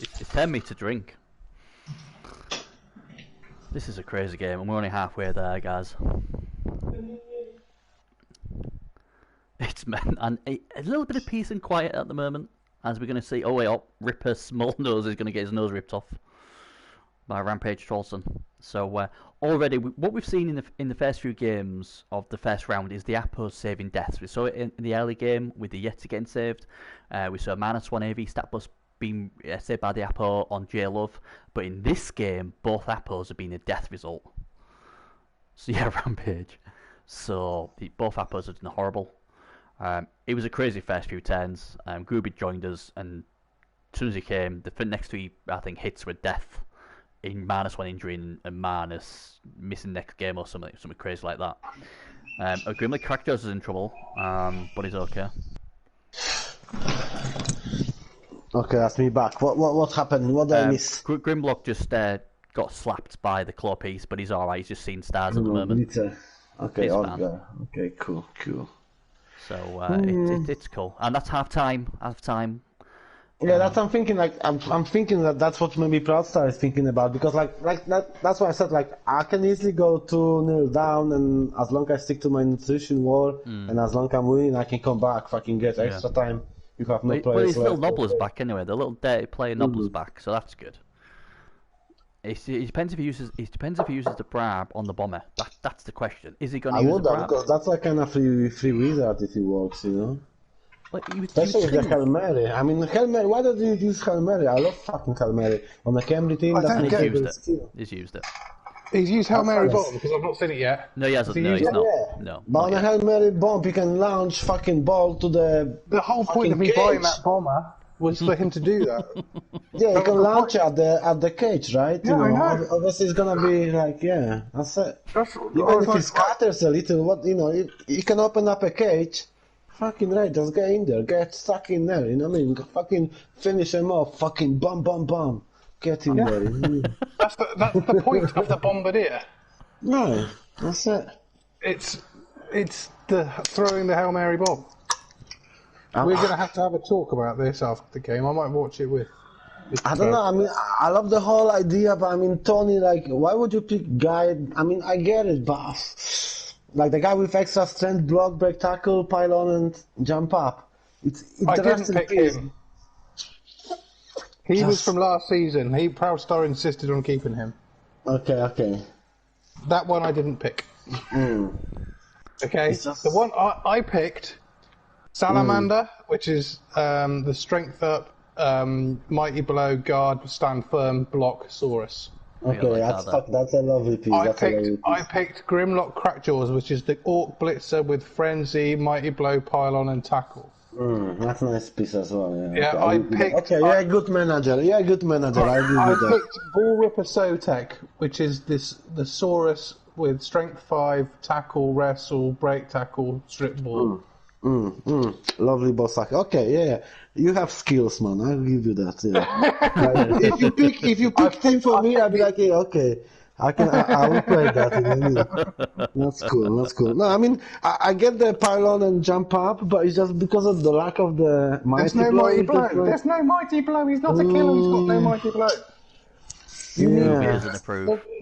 It's telling me to drink. This is a crazy game, and we're only halfway there, guys. It's and a little bit of peace and quiet at the moment, as we're going to see. Oh wait, Ripper Small Nose is going to get his nose ripped off by Rampage Trollson. So already, what we've seen in the first few games of the first round is the Appos saving deaths. We saw it in the early game with the Yeti getting saved. We saw -1 AV stat plus being saved by the Appo on J-Love, but in this game, both Appos have been a death result. So yeah, Rampage. So both Appos have done horrible. It was a crazy first few turns. Groovy joined us, and as soon as he came, the next 3, I think, hits were death in -1 injury and minus missing next game or something crazy like that. Grimly Crackjaws is in trouble, but he's okay. Okay, that's me back. What happened? What did I miss? Grimlock just got slapped by the claw piece, but he's alright. He's just seen stars at the moment. Okay, okay, cool. So it's cool, and that's half time. Yeah, that's what I'm thinking. Like I'm thinking that's what maybe Proudstar is thinking about, because that's why I said I can easily go 2-0 down, and as long as I stick to my nutrition war, and as long as I'm winning, I can come back, fucking get extra time. You have no players. Well, his little Nobbler's back anyway. The little dirty player Nobbler's back, so that's good. It depends if he uses. It depends if he uses the bribe on the bomber. That's the question. Is he going to use the bribe? Because that's like kind of free wizard if he works, Like, especially with the Hail Mary. I mean, Hail Mary. Why don't you use Hail Mary? I love fucking Hail Mary on the Camry team. He's used it. He's used Hail Mary bottom because I've not seen it yet. No, he hasn't. No, he's not. No. But on a Hail Mary bomb, you can launch fucking ball to the. The whole point of me buying that bomber was for him to do that. Yeah, you can launch at the cage, right? Yeah, I know. Obviously, it's gonna be that's it. Even if it scatters a little, you can open up a cage. Fucking right, just get in there, get stuck in there. You know what I mean? Fucking finish him off. Fucking bomb. Get in there. That's the point of the bombardier. No, that's it. It's the throwing the Hail Mary bomb. We're going to have a talk about this after the game. I might watch it with. I don't know. I mean, I love the whole idea, but I mean, Tony, why would you pick guy? I mean, I get it, but the guy with extra strength, block, break, tackle, pylon, and jump up. I didn't pick him. He was from last season. Proudstar insisted on keeping him. Okay. That one I didn't pick. Okay, the one I picked Salamander, which is the strength up, mighty blow, guard, stand firm, block, Saurus. Okay, that's a lovely piece. I picked Grimlock Crackjaws, which is the Orc Blitzer with Frenzy, Mighty Blow, Pylon, and Tackle. That's a nice piece as well. Yeah, Yeah, okay, you're a good manager. I agree with that. I picked Bull Ripper Sotek, which is the Saurus with Strength 5, Tackle, Wrestle, Break Tackle, Strip Ball. Lovely boss. Okay, yeah. You have skills, man. I'll give you that. Yeah. Like, if you pick team for me, I'll be like, hey, okay, I will play that. That's cool. No, I mean, I get the pylon and jump up, but it's just because of the lack of the mighty blow. There's no mighty blow. He's not a killer. He's got no mighty blow.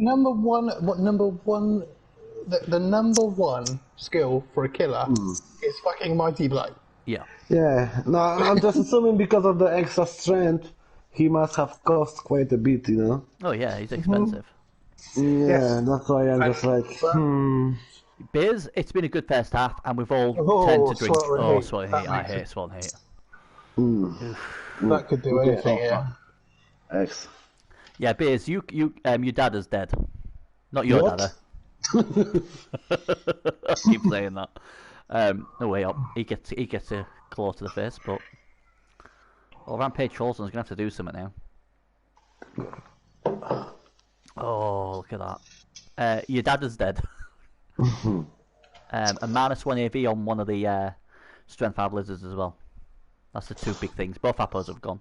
Number one. The number one skill for a killer is fucking mighty blow. Yeah. Yeah. No, I'm just assuming because of the extra strength, he must have cost quite a bit, you know? Oh yeah, he's expensive. Yeah, that's why I'm just like, Biz, it's been a good first half, and we've all tend to drink. Swallow Heat. I hate Swallow Heat. That could do anything, yeah. X. Yeah, Biz, your dad is dead. Not your dad. I keep saying that. No way up. He gets a claw to the face, but Rampage Charleston's gonna have to do something now. Oh, look at that. Your dad is dead. A -1 AV on one of the Strength 5 Lizards as well. That's the two big things. Both Appos have gone.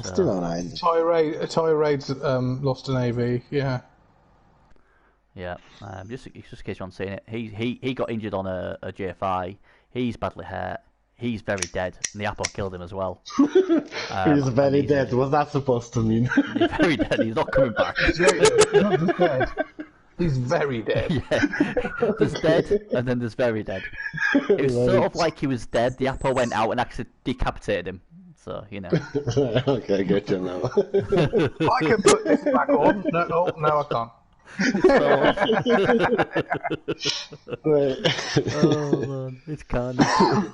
Still alright. Tyrade's lost an AV, yeah. Yeah, just in case you're not seeing it, he got injured on a JFI. He's badly hurt. He's very dead, and the Apple killed him as well. He's very dead. What's that supposed to mean? He's very dead. He's not coming back. Not just dead. He's very dead. Yeah, there's dead, and then there's very dead. It was sort of like he was dead. The Apple went out and actually decapitated him. So you know. Okay, I get you now. I can put this back on. No, I can't. Oh man, it's carnage.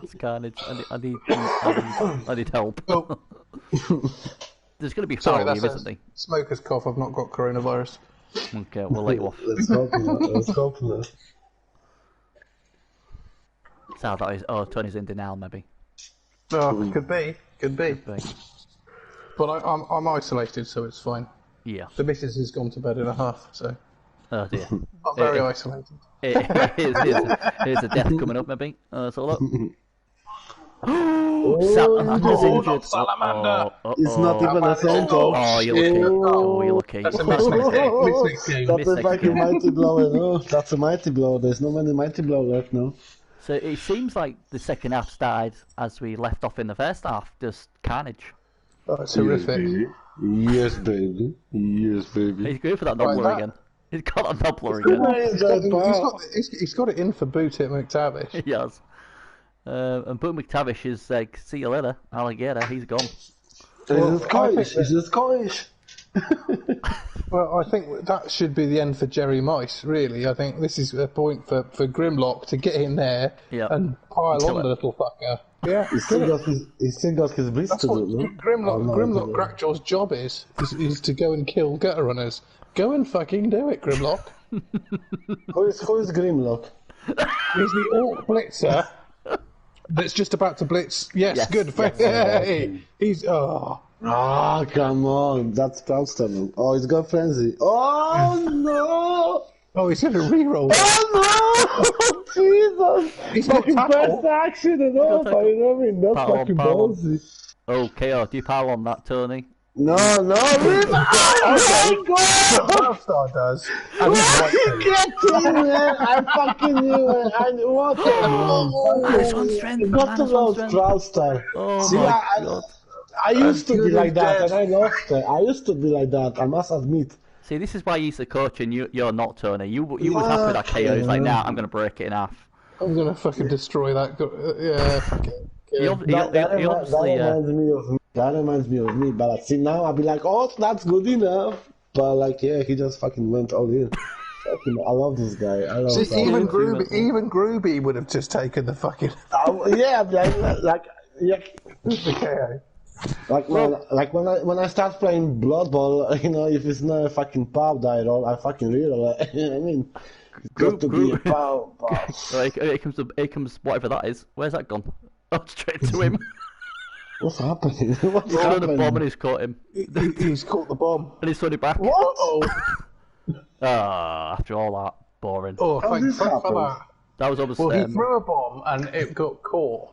It's carnage. I need help. Oh. There's going to be foul here, isn't there? Smoker's cough. I've not got coronavirus. Okay, we'll let you off. Let's hope not. Sounds like Tony's in denial, maybe. Oh, could be. But I'm isolated, so it's fine. Yeah. The missus has gone to bed in a half, so. Oh dear. I'm very isolated. Here's a death coming up, maybe. So look. Salamander's injured. Salamander. It's not even a center. Oh, you're lucky. Oh, you're lucky. That's a next game. That's a fucking mighty blow. No, that's a mighty blow. There's no many mighty blow left now. So it seems like the second half started as we left off in the first half, just carnage. Oh, it's horrific. Yes, baby. He's going for that Doppler again. He's got that Doppler again. He's got it in for Boot at McTavish. He has. And Boot McTavish is like, see you later, alligator. He's gone. He's Scottish. Well, I think that should be the end for Jerry Mice, really. I think this is a point for Grimlock to get in there and pile on the little fucker. Yeah, he still got his blitz to do, no? Grimlock Crackjaw's job is to go and kill gutter runners. Go and fucking do it, Grimlock. Who is Grimlock? He's the Orc Blitzer that's just about to blitz. Yes, good. Hey, he's Ah, come on, that's Proudstone. Oh, he's got frenzy. Oh no! Oh, he's going to reroll. Oh no! Jesus! He's got best action and all, you know what I mean? That's fucking ballsy. Oh, KO, do you pile on that, Tony? No, oh my God! Proudstar does. You get to man! I fucking knew it. What -1 strength. Got to love Proudstar. Oh my God. I used to be like that, and I lost it. I used to be like that, I must admit. See, this is why he's the coach, and you're not, Tony. You was happy with that KO. He's like, nah, I'm going to break it in half. I'm going to fucking destroy that. Yeah, fuck it. That reminds me of me, but like, see now I'll be like, oh, that's good enough. But like, yeah, he just fucking went all in. I love this guy. I love See, that. even Groovy would have just taken the fucking. Yeah, yeah. the KO. When I start playing Blood Bowl, if it's not a fucking pow die roll, I fucking reroll it. You know what I mean? It's got to be a pow. Like, here comes whatever that is. Where's that gone? Oh, straight to him. What's happening? What's He's thrown happening? a bomb and he's caught him. He's caught the bomb. And he's thrown it back. What? After all that, boring. Oh, thanks for happen? that. That was obviously. Well, he threw a bomb and it got caught.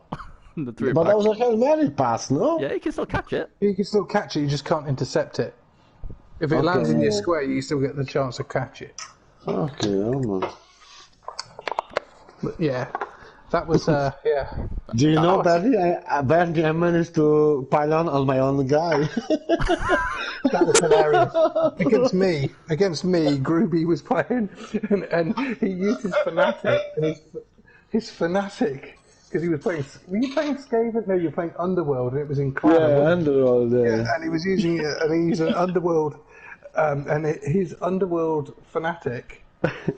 But that was a Hail Mary pass, no? Yeah, you can still catch it. You can still catch it, you just can't intercept it. If it lands in your square, you still get the chance to catch it. Okay, man. But yeah, that was, yeah. Do you know, Barry? I managed to pile on my own guy. That was hilarious. Against me, Groovy was playing, and he used his fanatic, and his fanatic, because he was playing. Were you playing Skaven? No, you were playing Underworld, and it was in Clan. Yeah, Underworld. Yeah. And he was using it, and he used an Underworld, his Underworld fanatic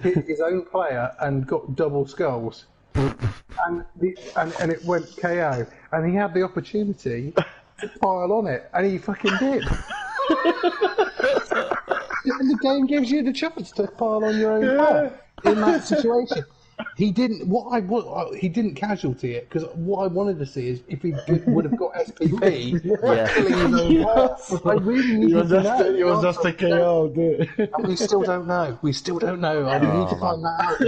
hit his own player and got double skulls. And it went KO, and he had the opportunity to pile on it, and he fucking did. And the game gives you the chance to pile on your own player in that situation. He didn't. He didn't casualty it, because what I wanted to see is if he would have got SPP killing his own player. I really needed to know. It was just a KO, dude. And we still don't know. I need to find that out.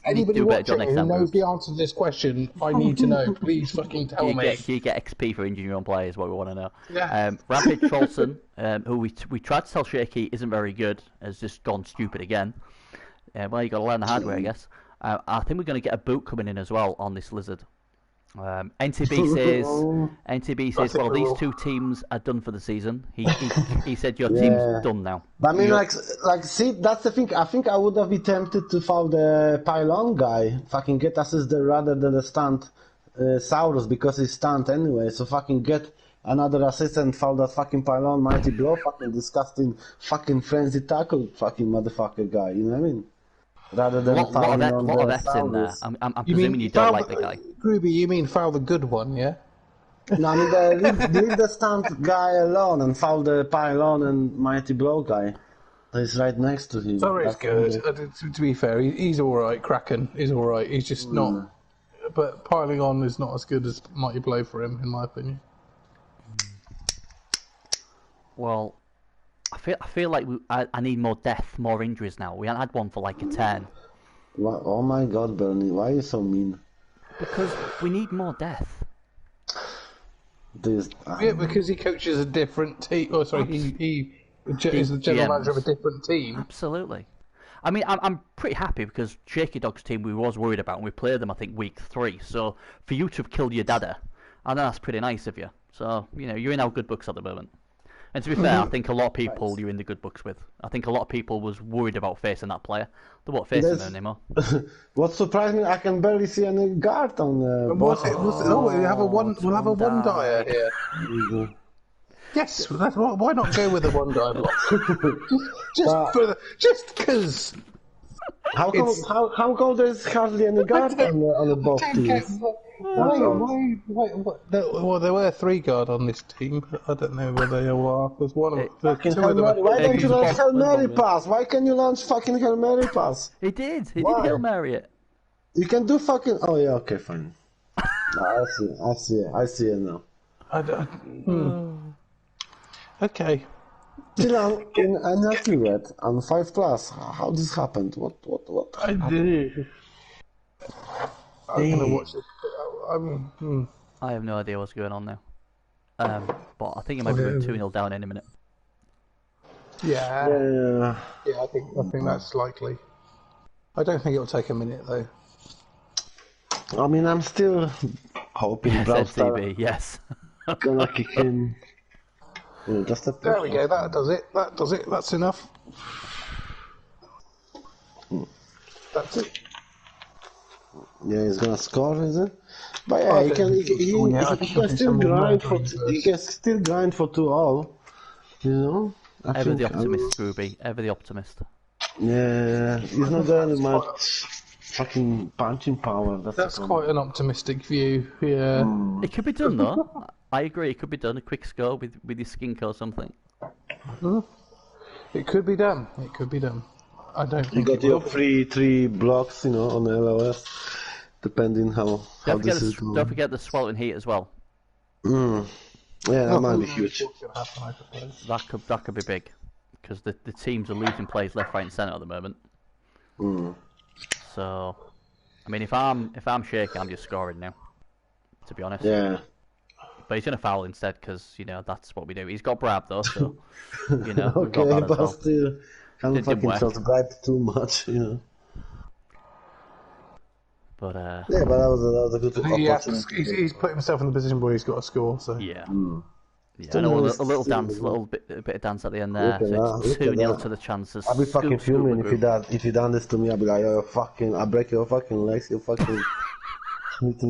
Anybody watching who knows the answer to this question, I need to know. Please fucking tell me. You get XP for injuring your own players, what we want to know. Yeah. Rampage Trollson, who we tried to tell Shaky isn't very good, has just gone stupid again. Well, you got to learn the hard way, I guess. I think we're going to get a boot coming in as well on this lizard. NTB says, well, these two teams are done for the season. He said your team's done now. But I mean, see, that's the thing. I think I would have been tempted to follow the pylon guy, fucking get assist there rather than the stunt Saurus, because he's stunned anyway. So fucking get another assist and follow that fucking pylon mighty blow, fucking disgusting, fucking frenzy tackle, fucking motherfucker guy. You know what I mean? Rather than lot of F's in there. I'm presuming you don't like the guy. Ruby, you mean foul the good one, yeah? No, I mean leave the stunt guy alone and foul the pylon and mighty blow guy. He's right next to him. Sorry, it's good. To be fair, he's all right. Kraken is all right. He's just not. But piling on is not as good as mighty blow for him, in my opinion. Well, I feel like I need more death, more injuries now. We haven't had one for like a 10. Oh my God, Bernie, why are you so mean? Because we need more death. Yeah, because he coaches a different team. Oh, sorry, he is the general manager of a different team. Absolutely. I mean, I'm pretty happy because Shaky Dog's team we was worried about, and we played them, I think, week 3. So for you to have killed your dada, I know that's pretty nice of you. So, you're in our good books at the moment. And to be fair, I think a lot of people you're in the good books with. I think a lot of people was worried about facing that player. They won't face him anymore. What surprised me, I can barely see any guard on the boss. We'll have a one dyer here. Yes, why not go with a one dyer block? just because. How come there's hardly any guard on the boss teams? What? Well, there were 3 guard on this team. But I don't know where they all are. There's one of them. Why don't you launch Hail Mary pass? Why can you launch fucking Hail Mary pass? He did Hail Mary it. You can do fucking. Oh yeah, okay, fine. No, I see it now. Okay. Still, I'm not yet. I'm 5+. How this happened? What? I did. I'm gonna watch it. I have no idea what's going on now. But I think it might be going 2-0 down any minute. Yeah, I think that's likely. I don't think it'll take a minute though. I mean, I'm still hoping FTB, yes. Gonna kick in. Yeah, there we go. That does it. That's enough. That's it. Yeah, he's gonna score, is it? But yeah, he can still grind for 2-all. Ever the optimist, Ruby. Ever the optimist. Yeah, he's not got any much fucking punching power. That's quite an optimistic view. Yeah. It could be done though. I agree. It could be done. A quick score with your skink or something. It could be done. It could be done. I don't You think got it your will. three blocks, you know, on the LOS, depending how this is going. Don't forget the swallowing heat as well. Yeah, that might be huge. That could be big, because the teams are losing players left, right, and centre at the moment. So, I mean, if I'm shaky, I'm just scoring now. To be honest. Yeah. But he's gonna foul instead, because you know that's what we do. He's got Brab though, so you know we've Okay, got that as but well. still, can't fucking try to bribe too much, you know. But yeah, but that was a good opportunity. He's put himself in the position where he's got to score. So yeah. Yeah, and a little dance, a bit of dance at the end there. So it's 2-0 to the Chances. I'll be fucking fuming if you done this to me. I'll be like, I'll break your fucking legs, you fucking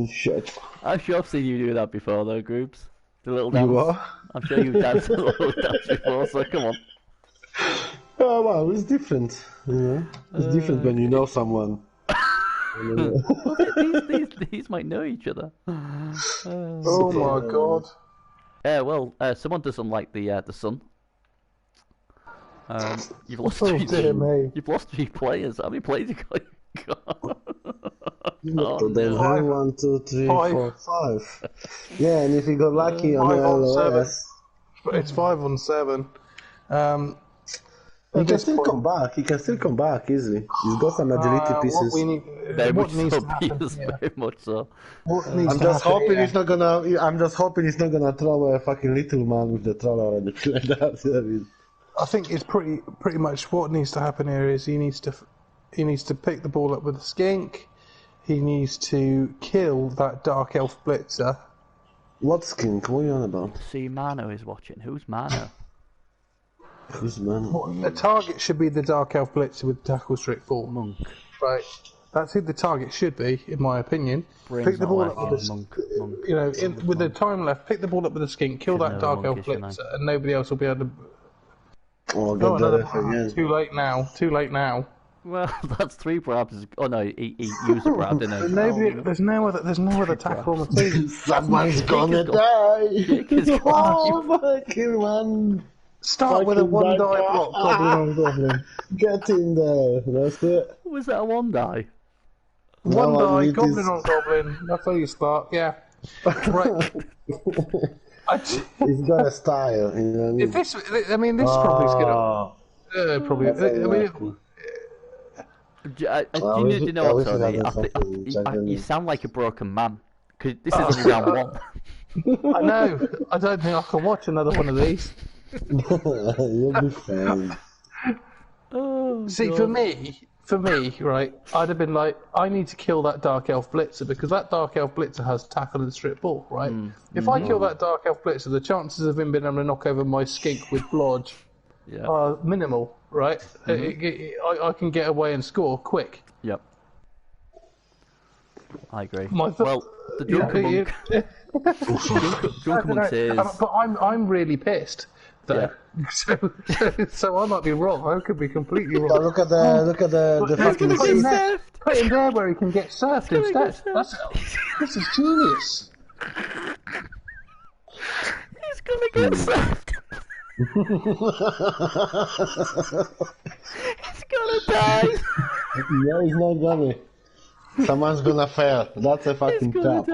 shit. I'm sure I've seen you do that before, though, Groups. The little dance. You what? I'm sure you've danced a little dance before, so come on. Oh well, it's different, you know. It's different when you know someone. These might know each other. Oh my god. Yeah, well, someone doesn't like the sun. You've lost you've lost 3 players. How many players you got? Oh, there's 1, 2, 3, 4, 5. Yeah, and if you got lucky on the LOS, it's 5 on 7. He can still come back. He can still come back easily. He's got some agility pieces. What needs to happen? Very much so. I'm just hoping he's not gonna throw a fucking little man with the troller or anything like that. I think it's pretty much what needs to happen here is he needs to pick the ball up with a skink. He needs to kill that Dark Elf Blitzer. What skink? What are you on about? See, Mano is watching. Who's Mano? Who's Mano? The target should be the Dark Elf Blitzer with tackle streak 4. Monk. Right. That's who the target should be, in my opinion. Pick the ball up with Monk. You know, with the time left, pick the ball up with a skink, kill that Dark Elf Blitzer, and nobody else will be able to. Oh, another too late now. Well, that's 3 Brabs. Oh no, he used a Brab, didn't he? There's no other tackle on the team. Someone's gonna die. Oh, fucking man. Start with a 1 die block, goblin on goblin. Get in there. That's it. Was that a 1 die? 1 die, goblin on goblin. That's how you start. Yeah. Right. He's got a style. You know what I mean? This probably's gonna. Probably. Do you know what, Tony? You sound like a broken man. Because this is only round 1. I know. I don't think I can watch another one of these. You'll be fine. See, for me, right, I'd have been like, I need to kill that Dark Elf Blitzer because that Dark Elf Blitzer has tackle and strip ball, right? If I kill that Dark Elf Blitzer, the chances of him being able to knock over my skink with Blodge are minimal, right? I can get away and score quick. Yep. I agree. Well, the Drunken Monk says... But I'm really pissed. Yeah. So I might be wrong. I could be completely wrong. But look at the fucking put him there where he can get surfed instead. This is genius. He's gonna get surfed. He's gonna die. Yeah, he's not gonna. Someone's gonna fail. That's a fucking trap.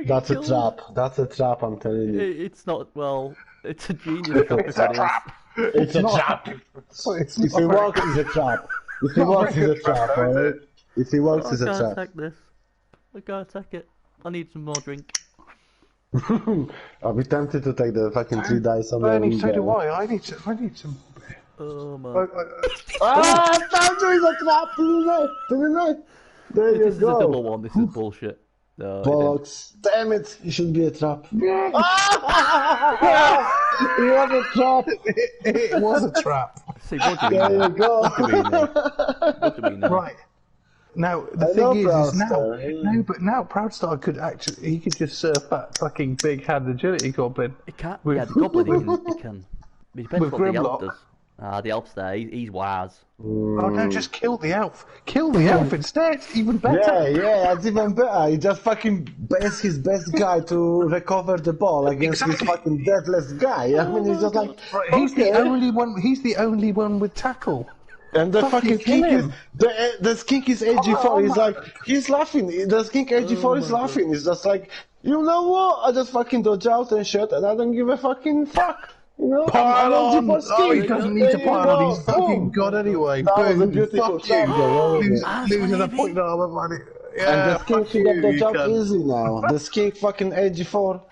That's a trap. That's a trap. I'm telling you. It's not. Well, it's a genius. It's a trap. It's a trap. If he works, it's a trap. If he works, it's a trap. Alright. If he works, it's a trap. I can't take this. I can't take it. I need some more drink. I'll be tempted to take the fucking 3 dice on Bernie, so do I. I need some. Oh man. Stop doing the trap to the right. There you go. This is a double one. This is bullshit. No, box. Damn it! It should be a trap. It was a trap. It was a trap. See, what do you mean? There you go. What do we know? Right. Now the thing is but now Proudstar could just surf that fucking big hand agility goblin. It can't. Yeah, the goblin he can. It depends With what the elf Grimlock. does. The elf's there. He's wise. Oh no, just kill the elf. Kill the elf instead. Even better. Yeah, it's even better. He just fucking bears his best guy to recover the ball against this fucking deathless guy. I mean, he's just like, Right, he's the only one. He's the only one with tackle. And the fucking skink is the skink is AG4. He's like, he's laughing. The skink AG4 is laughing. He's just like, you know what? I just fucking dodge out and shit, and I don't give a fucking fuck. You know, Pile on! Oh, he doesn't need to pile on. He's fucking god anyway. That was a Boom! beautiful Fuck you! shot, Losing a point now, money. And Yeah, the skink should have dodged out easy now. The skink fucking AG4.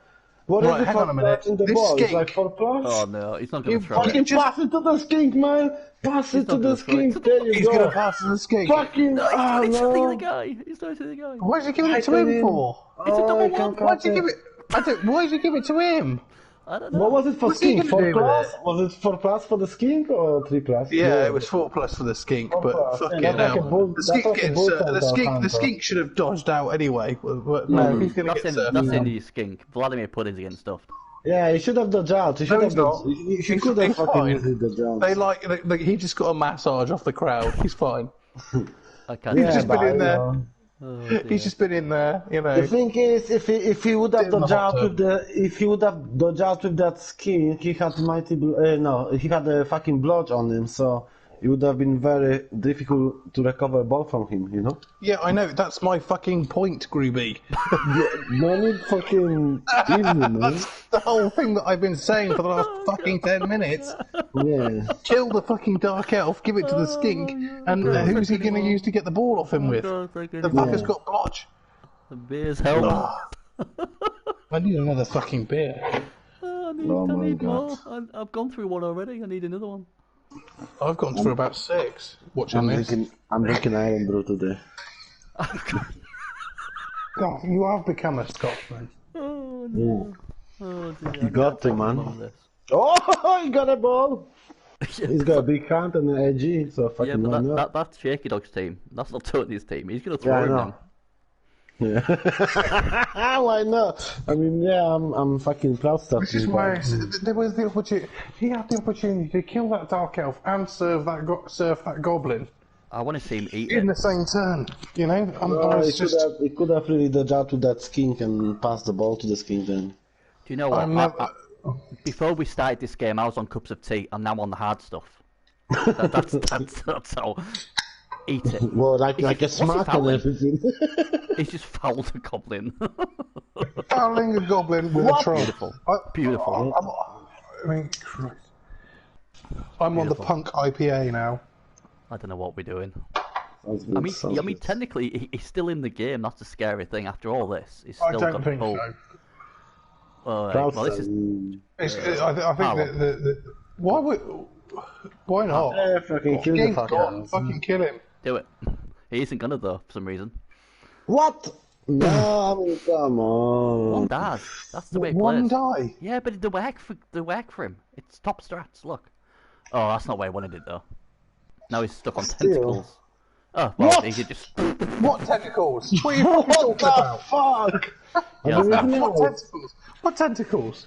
What is Right, it hang for on a minute. touching the This ball? It's skink- like 4+? Oh no, he's not going You to throw fucking it. pass it to the skink, man! Pass it to not the gonna throw it. skink, there you He's go! gonna pass to the skink. Fucking, He's throwing no! the guy. He's throwing to the guy. Why did you give it to him for? It's a double I one. can't Why'd you catch give it? Why did you give it to him? I don't know. What was it for What's he skink? gonna do 4+? with it? Was it 4+ for the skink or 3+? Yeah, it was 4+ for the skink, but 4+. fuck Yeah, it that's like a now. bull- The that's skink like a gets bull the fight skink. out, The huh? skink should have dodged out anyway. But no, he's gonna That's get in, served. that's in the skink. Vladimir Pudding's getting stuffed. Yeah, he should have dodged out. He should No, have he's not. dodged. He He's could have he's fucking fine. hit the jump. They like he just got a massage off the crowd. He's fine. I can't. He's just been but, in there. Oh, dear. He's just been in there, you know. The thing is, if he would have In the dodged out hot with that skin, he had he had a fucking blodge on him, so it would have been very difficult to recover ball from him, you know? Yeah, I know. That's my fucking point, Groovy. No need fucking easy, man. That's the whole thing that I've been saying for the last fucking 10 minutes. Yeah. Kill the fucking dark elf, give it to the skink, and who's he going to use to get the ball off him with? God, thank The goodness. fucker's got blotch. The beer's help. I need another fucking beer. Oh, I my need God. more. I've gone through one already. I need another one. I've gone through about 6 watching this. I'm drinking Iron Brew today. God, you have become a Scotsman. Oh no. Oh dear. You got to, man. Oh, he got a ball! He's got a big hand and an edgy, so fucking Yeah, why but not? that's Shaky Dog's team. That's not Tony's team. He's gonna Yeah, throw I him know. now. Yeah. Why not? I mean, yeah, I'm fucking proud stuff. Which is why there was the opportunity. He had the opportunity to kill that dark elf and serve that goblin I want to see him eat in it. the same turn. You know, I he was just. could have really dodged out to that skink and passed the ball to the skink then. Do you know what? I'm never- Before we started this game, I was on cups of tea. I'm now on the hard stuff. That's how. Eat it. Well, like a what's he smack and fouling? everything. He's just fouled a goblin. Fouling a goblin with a troll. Beautiful. Beautiful. I mean, Christ. I'm on the punk IPA now. I don't know what we're doing. Sounds good, I mean, sounds good. technically, he's still in the game. That's the scary thing. After all this, he's I still don't got think pulled. so. Well, this is I think that why not? Yeah, fucking kill the Game fucker. gone, fucking kill him. do it. He isn't gonna though, for some reason. What? No, I mean, come on. One dies. That's the way it One plays. die. Yeah, but the work for him. It's top strats. Look. Oh, that's not where he wanted it though. Now he's stuck on Still. tentacles. Oh well, What? he could just. What tentacles? What are you fucking What talking about? the fuck? Yeah, I don't that's even What know. tentacles? What tentacles?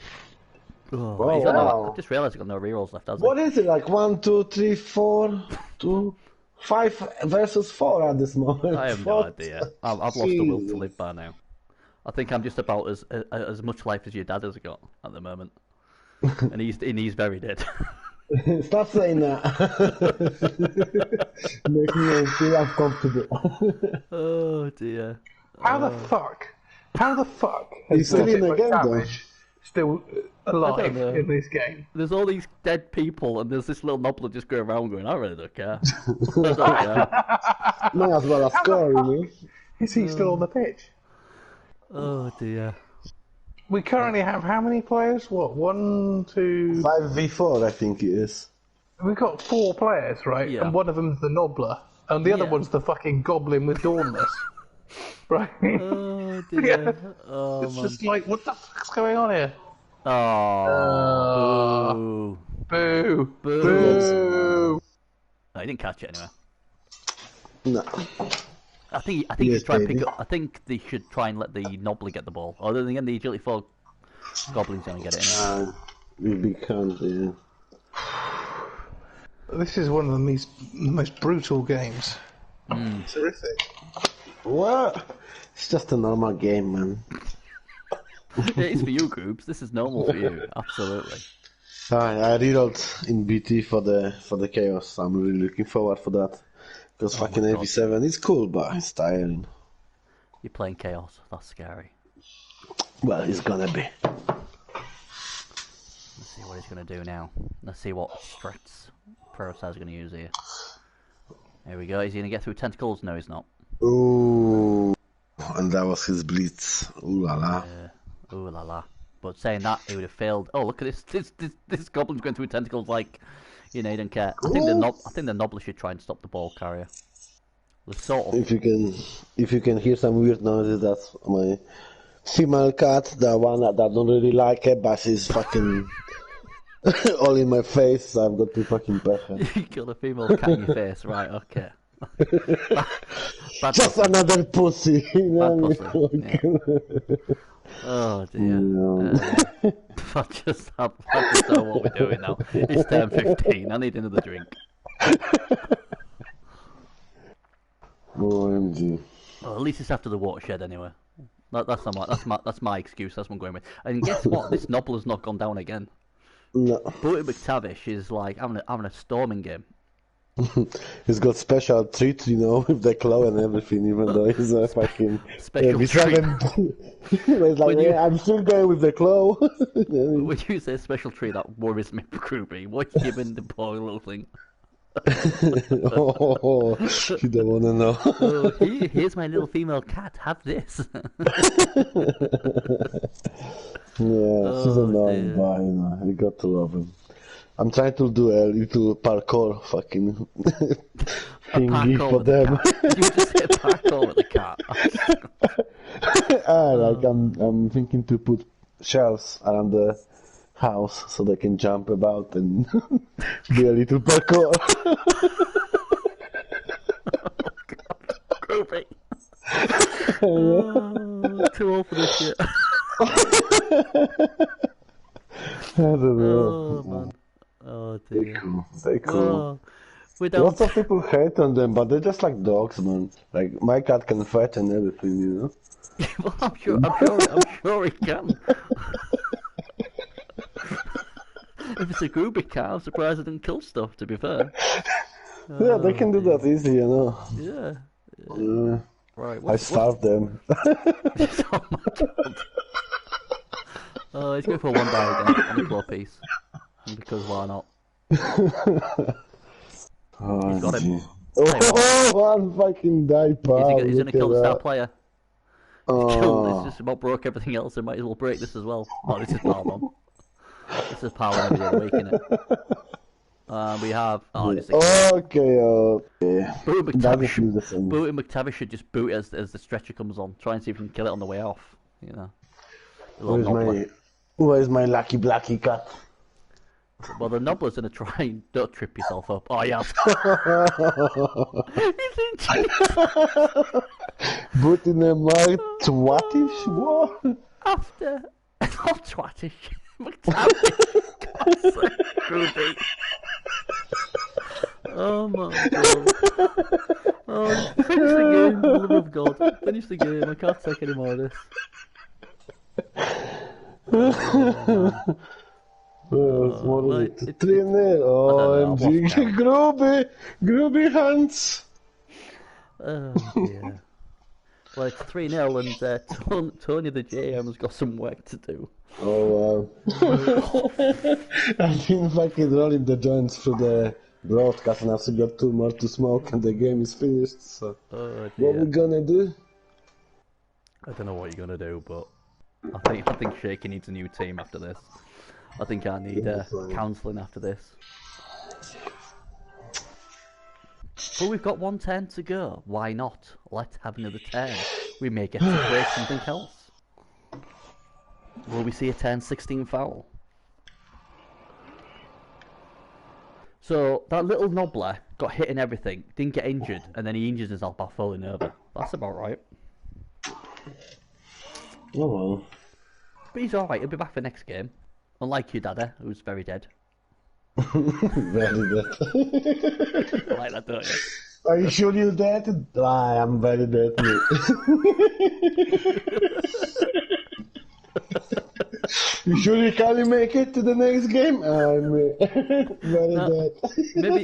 Oh, he's got no, wow. I just realised he's got no rerolls left, has he? What is it, like 1, 2, 3, 4, 2, 5 versus 4 at this moment? I have no What? idea. I've lost the will to Jesus. live by now. I think I'm just about as much life as your dad has got at the moment, and he's very dead. Stop saying that. Make me feel uncomfortable. Oh dear. How the fuck? How the fuck? He's still in the game, though. Still alive know. in this game. There's all these dead people, and there's this little nobbler just going around going, I really don't care. I don't care. May as well have score, you know? Is he still on the pitch? Oh dear. We currently have how many players? What? 1, 2. 5v4, I think it is. We've got 4 players, right? Yeah. And one of them's the Nobbler, and the other Yeah. one's the fucking Goblin with Dauntless. Right? Oh dear. Yeah. Oh It's man. just like, what the fuck's going on here? Oh. Boo. Boo! Boo. Boo! I didn't catch it anyway. No. I think Yes, you should try and baby. pick up. I think they should try and let the Nobbler get the ball. Other than the agility 4 Goblin's gonna get it. Anyway. You big cunt, yeah. This is one of the most brutal games. It's horrific. What? It's just a normal game, man. It is for you, Groups. This is normal for you. Absolutely. I rerolled in BT for the chaos. I'm really looking forward for that. Because fucking my God. AP7 is cool, but it's tiring. You're playing chaos. That's scary. Well, it's gonna be. Let's see what he's going to do now. Let's see what strats Perosa's going to use here. There we go. Is he going to get through tentacles? No, he's not. Ooh, and that was his blitz. Ooh la la. Ooh la la. But saying that, he would have failed. Oh, look at this! This goblin's going through tentacles like, you know, he don't care. I think the Nobbler should try and stop the ball carrier. The sort of. If you can hear some weird noises, that's my female cat. The one that don't really like it, but she's fucking all in my face. So I've got to fucking pet her. You got a female cat in your face, right? Okay. Bad Just pussy. another pussy. You know Bad pussy. Yeah. Oh dear. No. I just know what we're doing now. It's 10:15. I need another drink. OMG. Well, at least it's after the watershed anyway. That's my excuse. That's what I'm going with. And guess what? This Nobbler's not gone down again. No. Booty McTavish is like having a storming game. He's got special treat, you know, with the claw and everything, even though he's a fucking Special he's treat. He's like, yeah, I'm still going with the claw. When you say special treat, that worries me, Groovy. What you giving the poor little thing? Oh, you don't want to know. Oh, here's my little female cat. Have this. Yeah, she's annoying, but you know, you got to love him. I'm trying to do a little parkour fucking thingy for them. You just say parkour with the cat. Like I'm thinking to put shelves around the house so they can jump about and do a little parkour. Groovy. Too old for this shit. I don't know. Oh man. Oh dear. They're cool. Without... Lots of people hate on them, but they're just like dogs, man. Like my cat can fight and everything, you know. Well, I'm sure he can. If it's a groovy cat, I'm surprised it didn't kill stuff. To be fair. Yeah, they can do that easily, you know. Yeah. Right. I starved them. Oh my god. Oh, he's going for one die again on the claw piece. Because why not? Oh, He's got him. Oh, one fucking die, pal. He's gonna kill the star player. Oh. It's just about broke everything else, so might as well break this as well. Oh, this is Power Bomb. This is Power every other week, isn't it? We have... Oh, it's Okay. Booty Doesn't do the same. McTavish should just boot it as the stretcher comes on. Try and see if we can kill it on the way off. You know. Where's my lucky blacky cat? Well, the Nobbler's gonna try and don't trip yourself up. Oh yeah. He's in But in a my twatish what? after not twatish. McTavish. God's sake, Groovy. Oh my god. Oh, finish the game, for the love of God. Finish the game. I can't take any more of this. What is it? 3-0. OMG. Groovy hands. Oh dear. Well, it's 3-0 and Tony the JM has got some work to do. Oh wow. I've been fucking rolling the joints through the broadcast and I've still got 2 more to smoke and the game is finished, so what we gonna do? I don't know what you're gonna do, but I think Shaky needs a new team after this. I think I need counselling after this. But we've got 110 to go. Why not? Let's have another 10. We may get to break something else. Will we see a 10-16 foul? So that little Nobbler got hit and everything, didn't get injured, and then he injured himself by falling over. That's about right. Oh well. But he's alright, he'll be back for next game. Unlike your daddy, who's very dead. Very dead. I like that, don't you? Are you sure you're dead? I am very dead. You sure you can make it to the next game? I'm very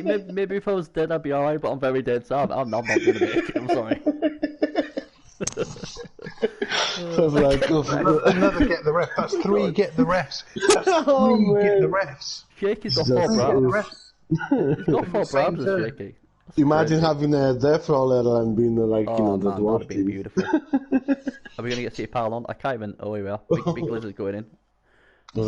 dead. Maybe if I was dead, I'd be alright, but I'm very dead, so I'm not going to make it. I'm sorry. Sounds like another get the ref. That's 3 get the refs. That's 3 get the refs. Shaky's got 4 bribes. He's got 4 bribes, Shaky. Imagine having a death roller and being like, the dwarf that'd be beautiful. Are we going to get to your pal on? I can't even. Oh, here we are. Big lizard going in. I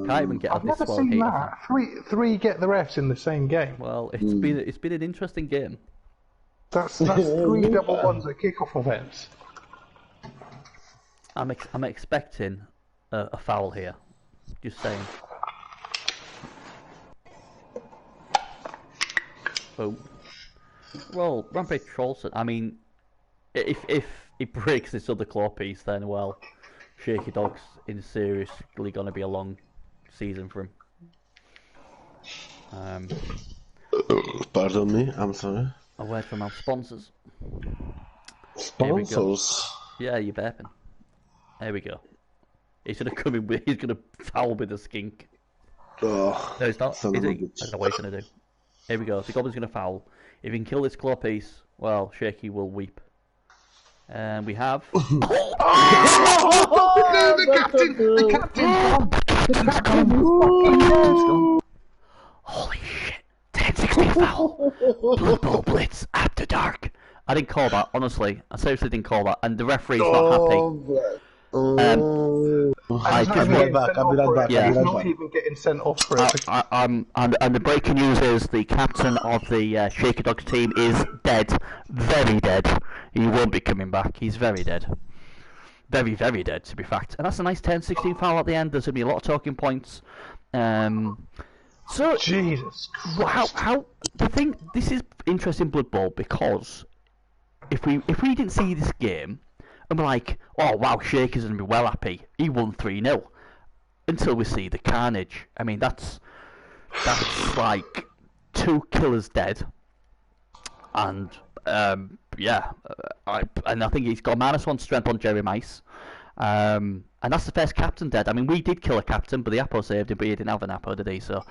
can't even get I've never seen that. 3 get the refs in the same game. Well, it's been an interesting game. That's 3 double ones at kickoff events. I'm expecting a foul here. Just saying. Oh. Well, Rampage Trollson, I mean, if he breaks this other claw piece, then, well, Shaky Dog's in seriously going to be a long season for him. Pardon me, I'm sorry. A word from our sponsors. Sponsors? Yeah, you're vaping. There we go. He's going to come in with, he's going to foul with a skink. Oh, no, he's not. Is he? I bitch. don't know what he's going to do. Here we go. So Goblin's going to foul. If he can kill this claw piece, well, Shaky will weep. And we have. The captain! Holy shit! 10-16 foul. Blood Bowl Blitz after dark. I didn't call that, honestly. I seriously didn't call that, and the referee's not happy. I'll be right back. He's not even getting sent off for it. And the breaking news is the captain of the Shaky Dogs team is dead. Very dead. He won't be coming back. He's very dead. Very, very dead, to be fact. And that's a nice 10-16 foul at the end. There's going to be a lot of talking points. So, Jesus Christ. how the thing? This is interesting, Blood Bowl, because if we didn't see this game and we're like, oh wow, Shaker's gonna be well happy, he won 3-0, until we see the carnage. I mean, that's like 2 killers dead, and I think he's got -1 strength on Jerry Mice. And that's the first captain dead. I mean, we did kill a captain, but the Apo saved him, but he didn't have an Apo, did he? So,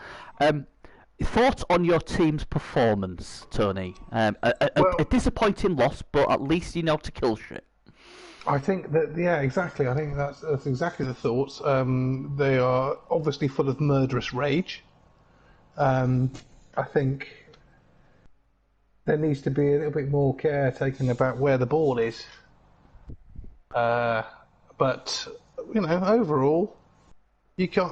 thoughts on your team's performance, Tony? A disappointing loss, but at least you know to kill shit. I think that, yeah, exactly. I think that's exactly the thoughts. They are obviously full of murderous rage. I think there needs to be a little bit more care taken about where the ball is. But you know, overall, you can't.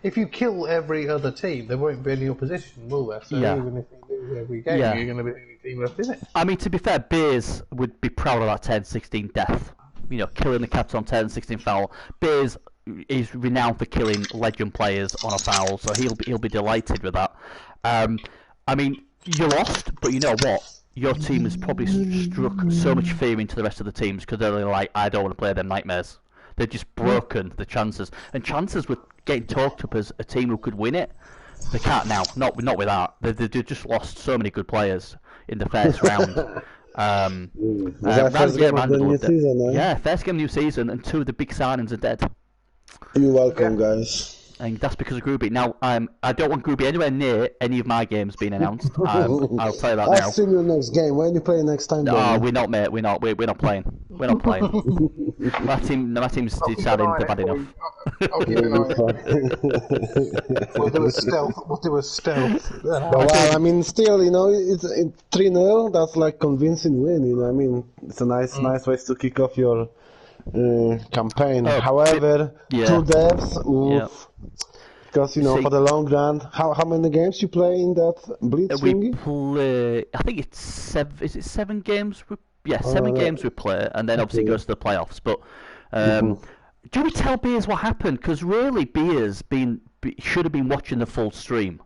If you kill every other team, there won't be any opposition, will there? So even if you lose every game, you're going to be the only team left in it. I mean, to be fair, Beers would be proud of that 10-16 death. You know, killing the captain on 10-16 foul. Beers is renowned for killing legend players on a foul, so he'll be delighted with that. I mean, you lost, but you know what? Your team has probably struck so much fear into the rest of the teams because they're like, I don't want to play them nightmares. They've just broken the chances, and chances were getting talked up as a team who could win it. They can't now. Not with that. They've just lost so many good players in the first round. First game of the new season, yeah, first game of the new season, and 2 of the big signings are dead. You're welcome, guys. And that's because of Groovy. Now, I don't want Groovy anywhere near any of my games being announced. I'll tell you that now. I'll see you next game. When you play next time? No, we're not, mate. We're not playing. We're not playing. my team's deciding they've had enough. I'll keep an eye. We'll do a stealth. Well, I mean, still, you know, it's 3-0. That's like convincing win. You know, I mean, it's a nice way to kick off your campaign. However, 2 deaths. Oof. Because, you know, for the long run, how many games you play in that Blitz we play, I think it's 7, is it 7 games? 7 games we play, and then obviously it goes to the playoffs. But do we tell Beers what happened? Because really, Beers should have been watching the full stream.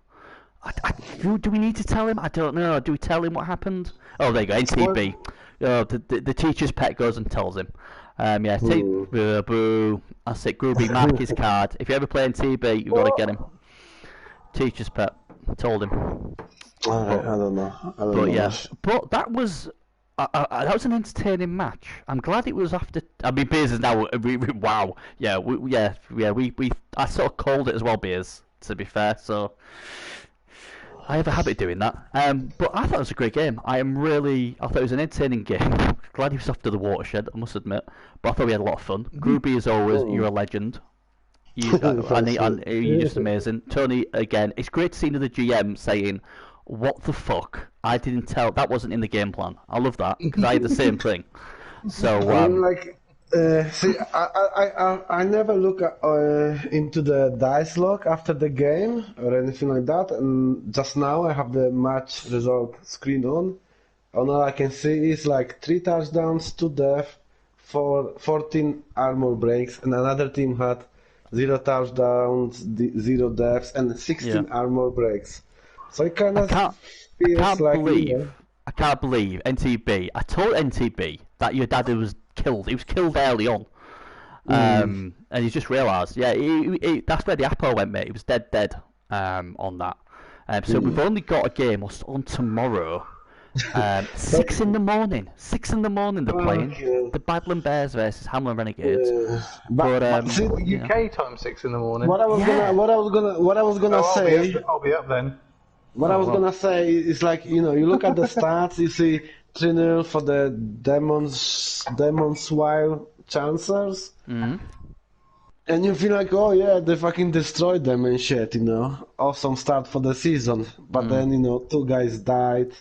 Do we need to tell him? I don't know. Do we tell him what happened? Oh, there you go, NTB. The teacher's pet goes and tells him. Yeah, boo. That's it. Groovy, mark his card. If you're ever playing TB, you've got to get him. Teacher's pet. I told him. I don't know. But yeah, but that was an entertaining match. I'm glad it was after. I mean, Beers is now. Wow. Yeah. I sort of called it as well, Beers. To be fair, so I have a habit of doing that. But I thought it was a great game. I thought it was an entertaining game. Glad he was after the watershed, I must admit. But I thought we had a lot of fun. Groovy, as always, you're a legend. You're just amazing. Tony, again, it's great to see another GM saying, "What the fuck? I didn't tell. That wasn't in the game plan." I love that because I had the same thing. So, see, I never look into the dice log after the game or anything like that. And just now I have the match result screen on. And all I can see is like 3 touchdowns, 2 deaths, 14 armor breaks, and another team had 0 touchdowns, 0 deaths, and 16 armor breaks. So it kind of feels like... I can't believe NTB. I told NTB that your dad was killed. He was killed early on. And he just realised, that's where the apple went, mate. He was dead on that. So we've only got a game on tomorrow. 6 in the morning. 6 in the morning they're playing. The Badland Bears versus Hamlin Renegades. But UK time 6 in the morning. What I was gonna say. I'll be up then. What I was gonna say is like, you look at the stats, you see 3-0 for the Demonsville Chancers, and you feel like, oh yeah, they fucking destroyed them and shit, Awesome start for the season, but then 2 guys died,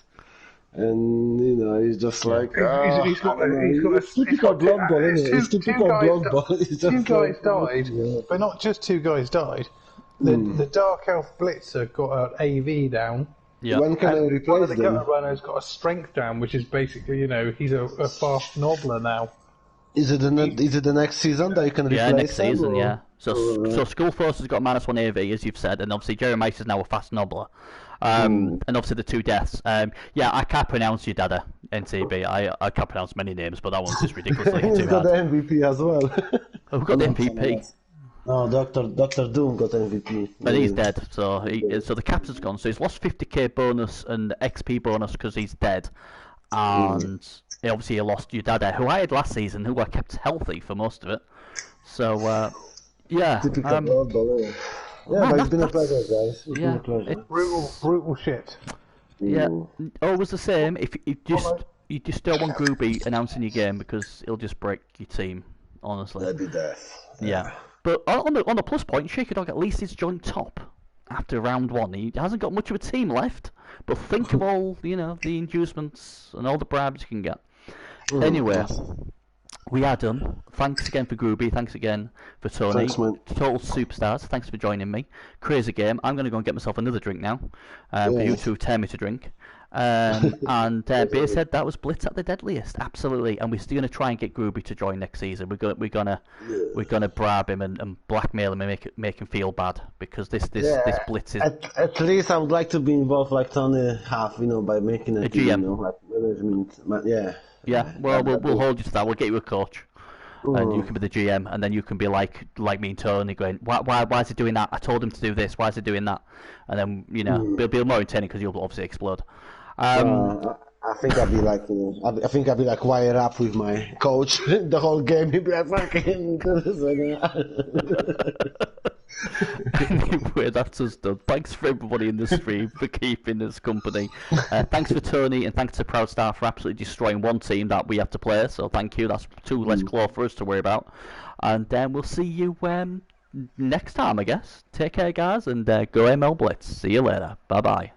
and it's just like he's got it's typical Blood Bowl, isn't it? It's typical Blood Bowl. 2 guys died, but not just 2 guys died. The Dark Elf Blitzer got an AV down. Yeah. When can I replace them? The Gutter Runner's got a strength down, which is basically, he's a fast nobbler now. Is it the next season that you can replace them? Yeah, next season, yeah. So Skull Force has got -1 AV, as you've said, and obviously Jeremiah is now a fast nobbler. And obviously the 2 deaths. I can't pronounce your dada, NTB. I can't pronounce many names, but that one's just ridiculously too hard. He's got the MVP as well. We've got the MVP. No, Dr. Doom got MVP. But he's dead, so the captain's gone. So he's lost 50k bonus and XP bonus because he's dead. And obviously he lost your dada, who I had last season, who I kept healthy for most of it. So, yeah. Typical but it's been a pleasure, guys. It's been a pleasure. Brutal shit. Yeah, always the same. If you just don't want Groovy announcing your game because he'll just break your team, honestly. That'd be death. Yeah. But on the plus point, Shaker Dog at least is joined top after round 1. He hasn't got much of a team left, but think of all the inducements and all the bribes you can get. Anyway, we are done. Thanks again for Groovy. Thanks again for Tony. Thanks, man. Total superstars. Thanks for joining me. Crazy game. I'm going to go and get myself another drink now. For you to tell me to drink. And Beer said that was Blitz at the deadliest, absolutely. And we're still gonna try and get Groovy to join next season. We're gonna bribe him and blackmail him and make him feel bad because this Blitz is. At least I would like to be involved like Tony half, by making a GM. Like management. Yeah. Yeah. Well, we'll hold you to that. We'll get you a coach. And you can be the GM, and then you can be like me and Tony, going, why is he doing that? I told him to do this. Why is he doing that? And then it'll be more entertaining because you'll obviously explode. I think I'd be like, I think I'd be like wired up with my coach the whole game. He'd be like, fucking. Anyway, that's us done. Thanks for everybody in the stream for keeping us company. Thanks for Tony, and thanks to Proud Star for absolutely destroying one team that we have to play. So thank you. That's 2 less claw for us to worry about. And we'll see you next time, I guess. Take care, guys, and go ML Blitz. See you later. Bye bye.